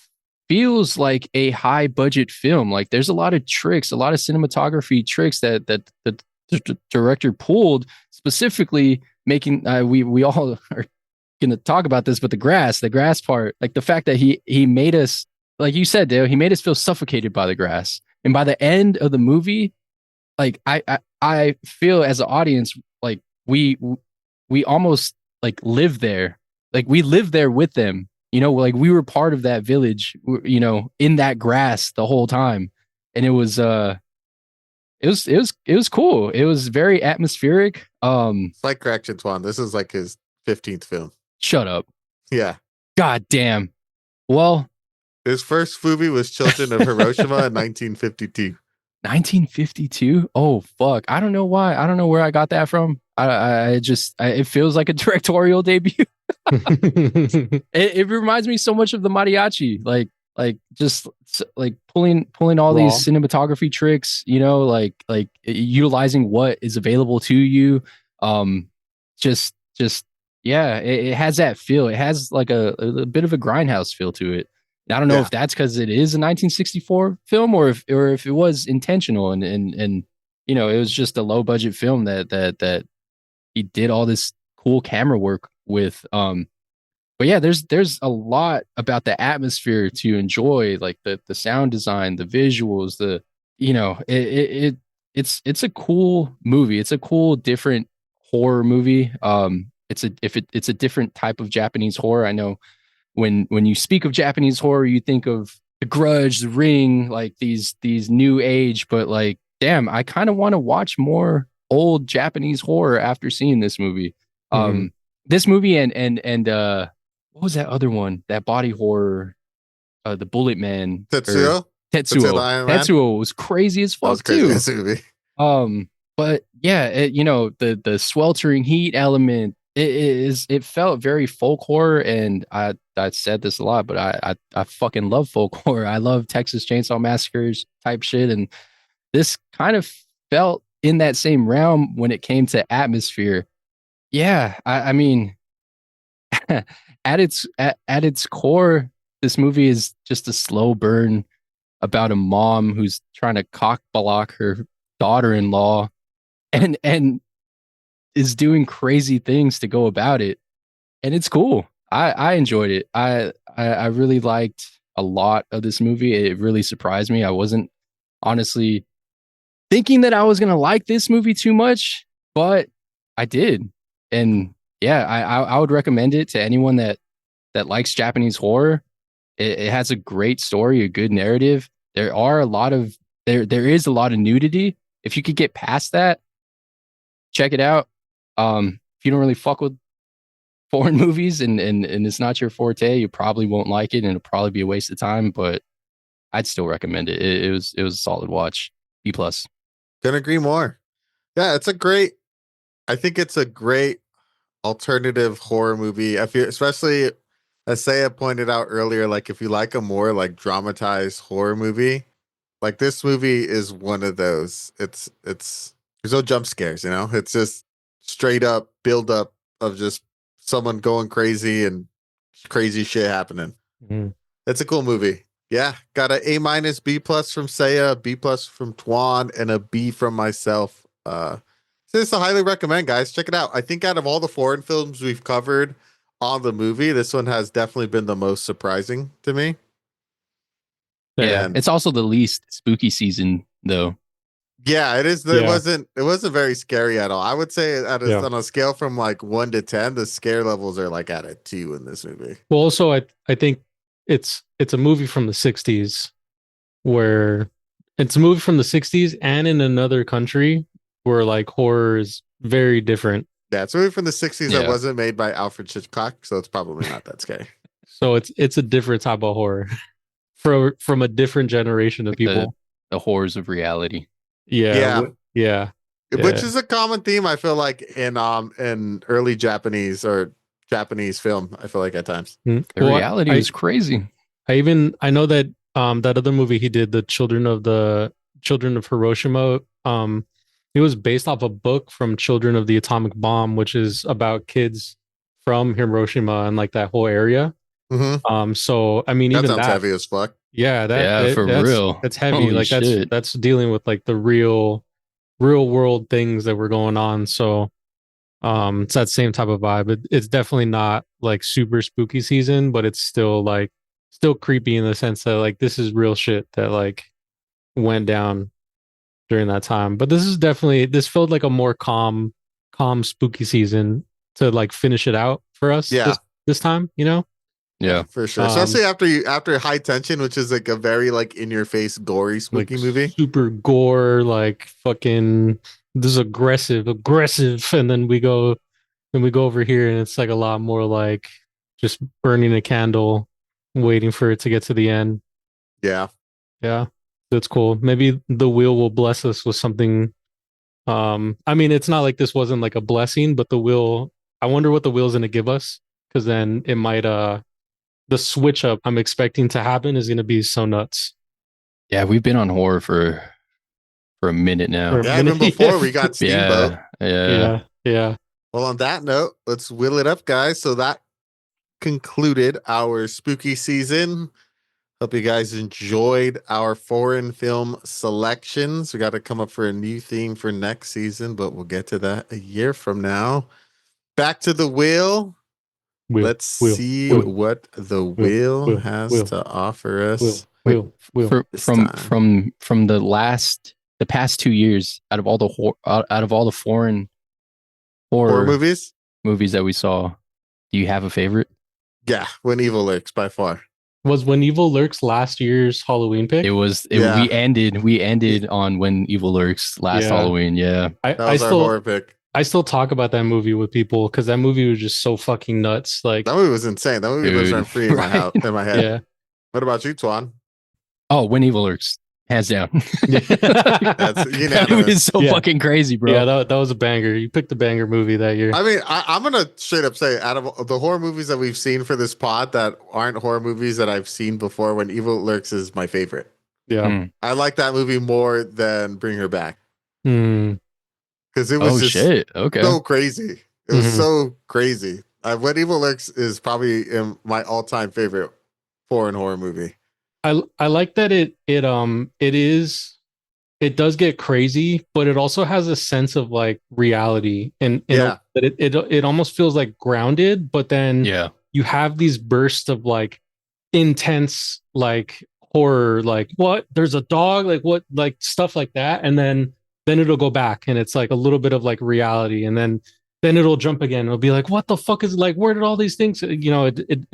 feels like a high budget film. Like there's a lot of tricks, a lot of cinematography tricks that the director pulled, specifically making we all are going to talk about this, but the grass part, like the fact that he made us, like you said, Dale, he made us feel suffocated by the grass. And by the end of the movie, like I feel as an audience, like we almost like live there. Like we lived there with them, like we were part of that village, in that grass the whole time. And it was cool. It was very atmospheric. Slight correction, Twan. This is like his 15th film. Shut up. Yeah. God damn. Well, his first movie was Children of Hiroshima in 1952. 1952? Oh fuck. I don't know why. I don't know where I got that from. It feels like a directorial debut. It reminds me so much of the mariachi, like just like pulling all these cinematography tricks, like utilizing what is available to you. Just yeah, it has that feel. It has like a bit of a grindhouse feel to it. And I don't know if that's because it is a 1964 film or if it was intentional and it was just a low budget film that he did all this cool camera work with. But yeah, there's a lot about the atmosphere to enjoy, like the sound design, the visuals, it's a cool movie. It's a cool, different horror movie. It's a different type of Japanese horror. I know when you speak of Japanese horror, you think of The Grudge, The Ring, like these new age, but like, damn, I kind of want to watch more old Japanese horror after seeing this movie. This movie and what was that other one? That body horror, the Bullet Man. Tetsuo? Tetsuo was crazy as fuck too. This movie. But yeah, the sweltering heat element, it felt very folk horror, and I said this a lot, but I fucking love folk horror. I love Texas Chainsaw Massacres type shit, and this kind of felt in that same realm when it came to atmosphere. Yeah, I mean, at its core, this movie is just a slow burn about a mom who's trying to cock block her daughter-in-law, and is doing crazy things to go about it, and it's cool. I enjoyed it. I really liked a lot of this movie. It really surprised me. I wasn't honestly thinking that I was gonna like this movie too much, but I did. And yeah, I would recommend it to anyone that likes Japanese horror. It has a great story, a good narrative. There is a lot of nudity. If you could get past that, check it out. If you don't really fuck with foreign movies and it's not your forte, you probably won't like it and it'll probably be a waste of time, but I'd still recommend it. It was a solid watch. B+. Couldn't agree more. Yeah, I think it's a great alternative horror movie. I feel, especially as Saya pointed out earlier, like if you like a more like dramatized horror movie, like this movie is one of those. It's there's no jump scares, it's just straight up build up of just someone going crazy and crazy shit happening. It's a cool movie. Yeah, got an A- B+ from Saya, B+ from Twan, and a B from myself. This I highly recommend, guys. Check it out. I think out of all the foreign films we've covered on the movie, this one has definitely been the most surprising to me. Yeah, and it's also the least spooky season, though. Yeah, it is. It wasn't very scary at all. I would say on a scale from like 1 to 10, the scare levels are like at a 2 in this movie. Well, also I think it's a movie from the 60s where it's a movie from the 60s and in another country where like horror is very different. Yeah, it's a movie from the 60s that Yeah. wasn't made by Alfred Hitchcock, so it's probably not that scary. So it's a different type of horror from a different generation of Like people. the horrors of reality. Yeah. Yeah. Which is a common theme, I feel like, in early Japanese or Japanese film, I feel like at times. The reality is crazy. I know that that other movie he did, the Children of Hiroshima, it was based off a book from Children of the Atomic Bomb, which is about kids from Hiroshima and like that whole area. Mm-hmm. So I mean, That even sounds that heavy as fuck. yeah, For real. that's heavy. Holy like shit. that's dealing with like the real world things that were going on. So it's that same type of vibe. It's definitely not like super spooky season, but it's still creepy in the sense that like this is real shit that like went down during that time. But this felt like a more calm spooky season to like finish it out for us this time, you know? Yeah, for sure. Especially after High Tension, which is like a very like in your face gory spooky like movie. Super gore, like fucking this is aggressive, and then we go over here and it's like a lot more like just burning a candle, waiting for it to get to the end. Yeah. Yeah. That's cool. Maybe the wheel will bless us with something. I mean, it's not like this wasn't like a blessing, but the wheel, I wonder what the wheel's gonna give us, because then it might the switch up I'm expecting to happen is gonna be so nuts. yeah. We've been on horror for a minute now. Yeah, even before we got Steamboat. Yeah. Well, on that note, let's wheel it up, guys. So that concluded our spooky season. Hope you guys enjoyed our foreign film selections. We got to come up for a new theme for next season, but we'll get to that a year from now. Back to the wheel. Let's see what the wheel has to offer us. From the past 2 years, out of all the foreign horror movies that we saw, do you have a favorite? Yeah, When Evil Lurks by far. Was When Evil Lurks last year's Halloween pick? It was. We ended on When Evil Lurks last Halloween. Yeah, that was our horror pick. I still talk about that movie with people because that movie was just so fucking nuts. Like that movie was insane. That movie lives rent free in my house, in my head. Yeah. What about you, Twan? Oh, When Evil Lurks, hands down. That's that movie is so fucking crazy, bro. Yeah, that was a banger. You picked a banger movie that year. I mean, I'm gonna straight up say, out of the horror movies that we've seen for this pod that aren't horror movies that I've seen before, When Evil Lurks is my favorite. Yeah, I like that movie more than Bring Her Back. Because it was so crazy. It was so crazy. When Evil Lurks is probably my all-time favorite foreign horror movie. I like that it does get crazy, but it also has a sense of like reality and that it almost feels like grounded, but then you have these bursts of like intense like horror, like what, there's a dog, like what, like stuff like that, and then it'll go back and it's like a little bit of like reality, and then it'll jump again. It'll be like, what the fuck is, like, where did all these things, you know,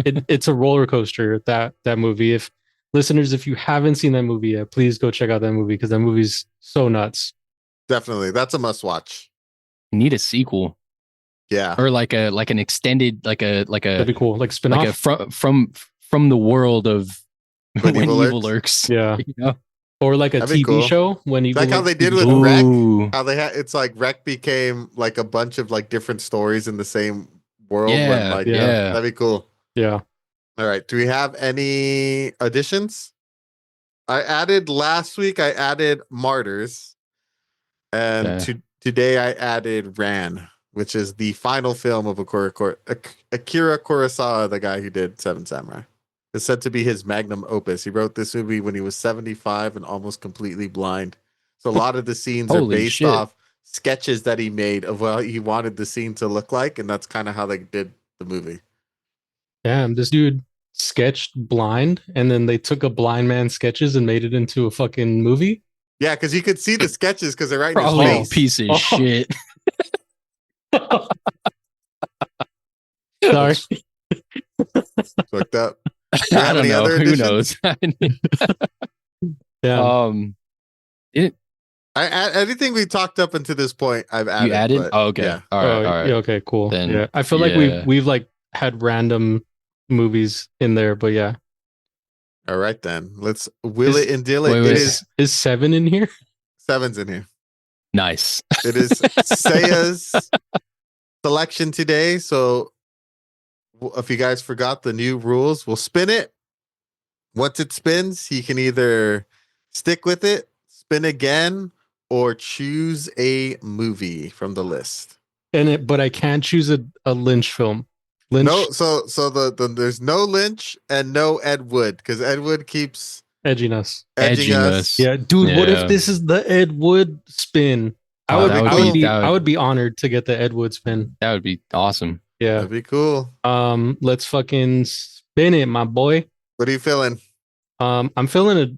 it's a roller coaster, that movie. If listeners, if you haven't seen that movie yet, please go check out that movie because that movie's so nuts. Definitely. That's a must watch. You need a sequel. Yeah. Or like an extended, like a that'd be cool. Like spin-off. Like from the world of When Evil Lurks. Yeah. You know? Or like a TV show when you like how they did with Wreck. How they had, it's like Wreck became like a bunch of like different stories in the same world. Yeah. That'd be cool. Yeah. All right. Do we have any additions? Last week I added Martyrs. And today I added Ran, which is the final film of Akira Kurosawa, the guy who did Seven Samurai. It's said to be his magnum opus. He wrote this movie when he was 75 and almost completely blind. So a lot of the scenes are based off sketches that he made of what he wanted the scene to look like, and that's kind of how they did the movie. Damn, this dude sketched blind, and then they took a blind man's sketches and made it into a fucking movie? Yeah, because you could see the sketches because they're right in his face. Piece of shit. Sorry. Fucked up. you I have don't any know. other Who additions? Yeah. It Anything we talked up until this point, I've added. you added? But Oh, okay. yeah. All right. All right. Yeah, okay, cool. Then, yeah. I feel like yeah. we've like had random movies in there, but yeah. All right, then. Let's will it and deal it. wait, It wait. is 7 in here? 7's in here. Nice. It is Seiya's selection today. So if you guys forgot the new rules, we'll spin it. Once it spins, he can either stick with it, spin again, or choose a movie from the list. But I can't choose a Lynch film. Lynch No, so the there's no Lynch and no Ed Wood because Ed Wood keeps edginess. edging us. Yeah, dude, what Yeah. if this is the Ed Wood spin? I Oh, would, that would I would be- be, that would- I would be honored to get the Ed Wood spin. That would be awesome. Yeah. That'd be cool. Let's fucking spin it, my boy. What are you feeling? I'm feeling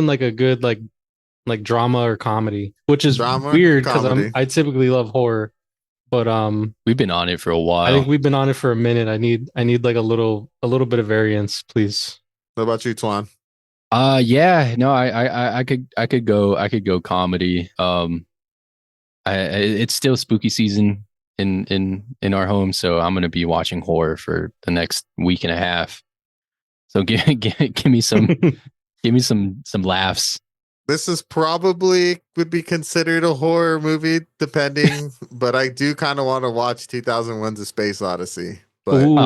like a good like drama or comedy, which is Drama, weird because comedy. I typically love horror, but We've been on it for a while. I think we've been on it for a minute. I need like a little bit of variance, please. What about you, Twan? Yeah, no, I could go comedy. It's still spooky season in our home, so I'm gonna be watching horror for the next week and a half. So give me some give me some laughs. This is probably would be considered a horror movie, depending. But I do kind of want to watch 2001's A Space Odyssey. But Ooh,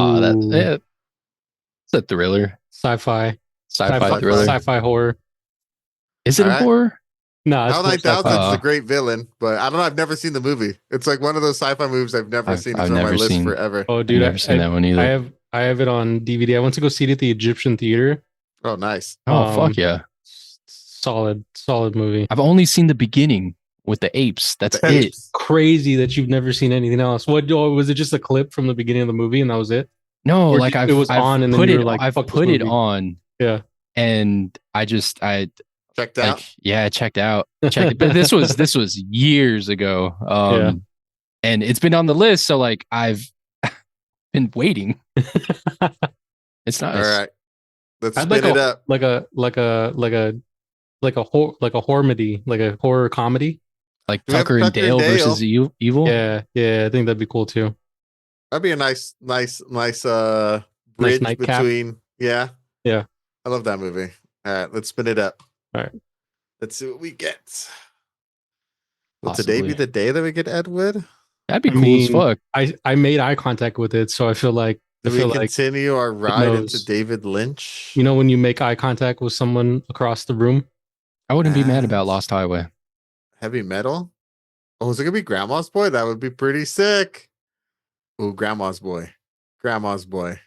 It's a thriller, sci-fi thriller. sci-fi horror. Is it a Alright. horror? No, it's Hell more 9000 sci-fi. is a great villain, but I don't know. I've never seen the movie. It's like one of those sci-fi movies I've never seen. It's I've on my never list seen. forever. Oh, I've dude, never seen that one either. I have it on DVD. I went to go see it at the Egyptian Theater. Oh, nice. Oh fuck yeah! Solid movie. I've only seen the beginning with the apes. That's The it. apes. Crazy that you've never seen anything else. What was it? Just a clip from the beginning of the movie, and that was it? No, Or like it I've was on, and then put you it. were like, I've "Fuck this put it movie." on. Yeah. And I Checked out. like yeah, I checked out. Checked it. But this was years ago. Yeah. And it's been on the list, so like I've been waiting. It's All nice. right. Let's I'd spin like it up. like a horror-medy, like a horror comedy. Like Do we have Tucker and Tucker and Dale Dale? versus Evil. Yeah, I think that'd be cool too. That'd be a nice bridge nightcap. between. Yeah. Yeah. I love that movie. All right, let's spin it up. All right. Let's see what we get. Will today be Possibly. the day that we get Ed Wood? That'd be I cool as mean, fuck. I made eye contact with it, so I feel like Do we continue our ride knows. into David Lynch? you know when you make eye contact with someone across the room. I wouldn't be mad Yes. about Lost Highway. Heavy metal? Oh, is it gonna be Grandma's Boy? That would be pretty sick. Oh, Grandma's Boy. Grandma's Boy.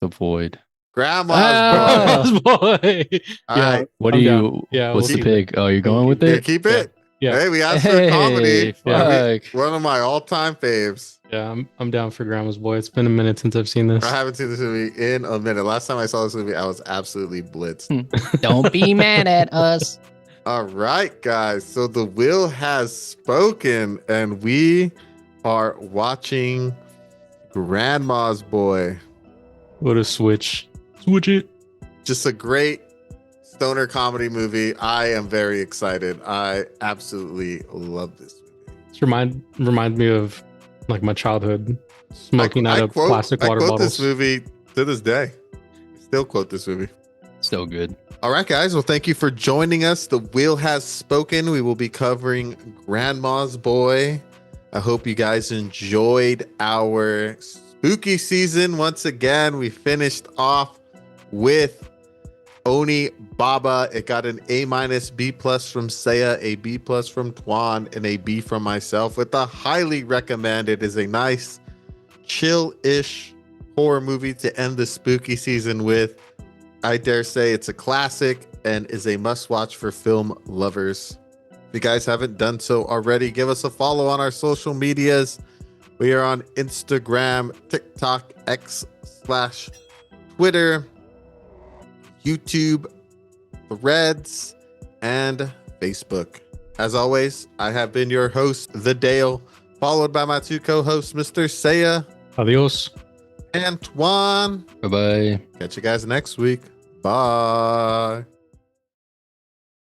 The Void. Grandma's Ah. Boy. Boy. All Yeah. right. What I'm do down. you? Yeah, What's we'll the keep pick? Oh, you're going with Yeah, it? keep it. Yeah. Hey, we asked for a comedy. Fuck. One of my all-time faves. Yeah, I'm down for Grandma's Boy. It's been a minute since I've seen this. I haven't seen this movie in a minute. Last time I saw this movie, I was absolutely blitzed. Don't be mad at us. All right, guys. So the wheel has spoken, and we are watching Grandma's Boy. What a switch. Switch it. Just a great stoner comedy movie. I am very excited. I absolutely love this movie. Just remind me of like my childhood, smoking out of plastic water I quote bottles. this movie to this day. I still quote this movie. So good. All right, guys. Well, thank you for joining us. The wheel has spoken. We will be covering Grandma's Boy. I hope you guys enjoyed our spooky season. Once again, we finished off with Onibaba. It got an A-, B+ from Seiya, a B+ from Twan, and a B from myself with a highly recommend. It is a nice, chill-ish horror movie to end the spooky season with. I dare say it's a classic and is a must-watch for film lovers. If you guys haven't done so already, give us a follow on our social medias. We are on Instagram, TikTok, X/Twitter, YouTube, Threads, and Facebook. As always, I have been your host, The Dale, followed by my two co-hosts, Mr. Seiya Adios. And Twan. Bye bye. Catch you guys next week. Bye.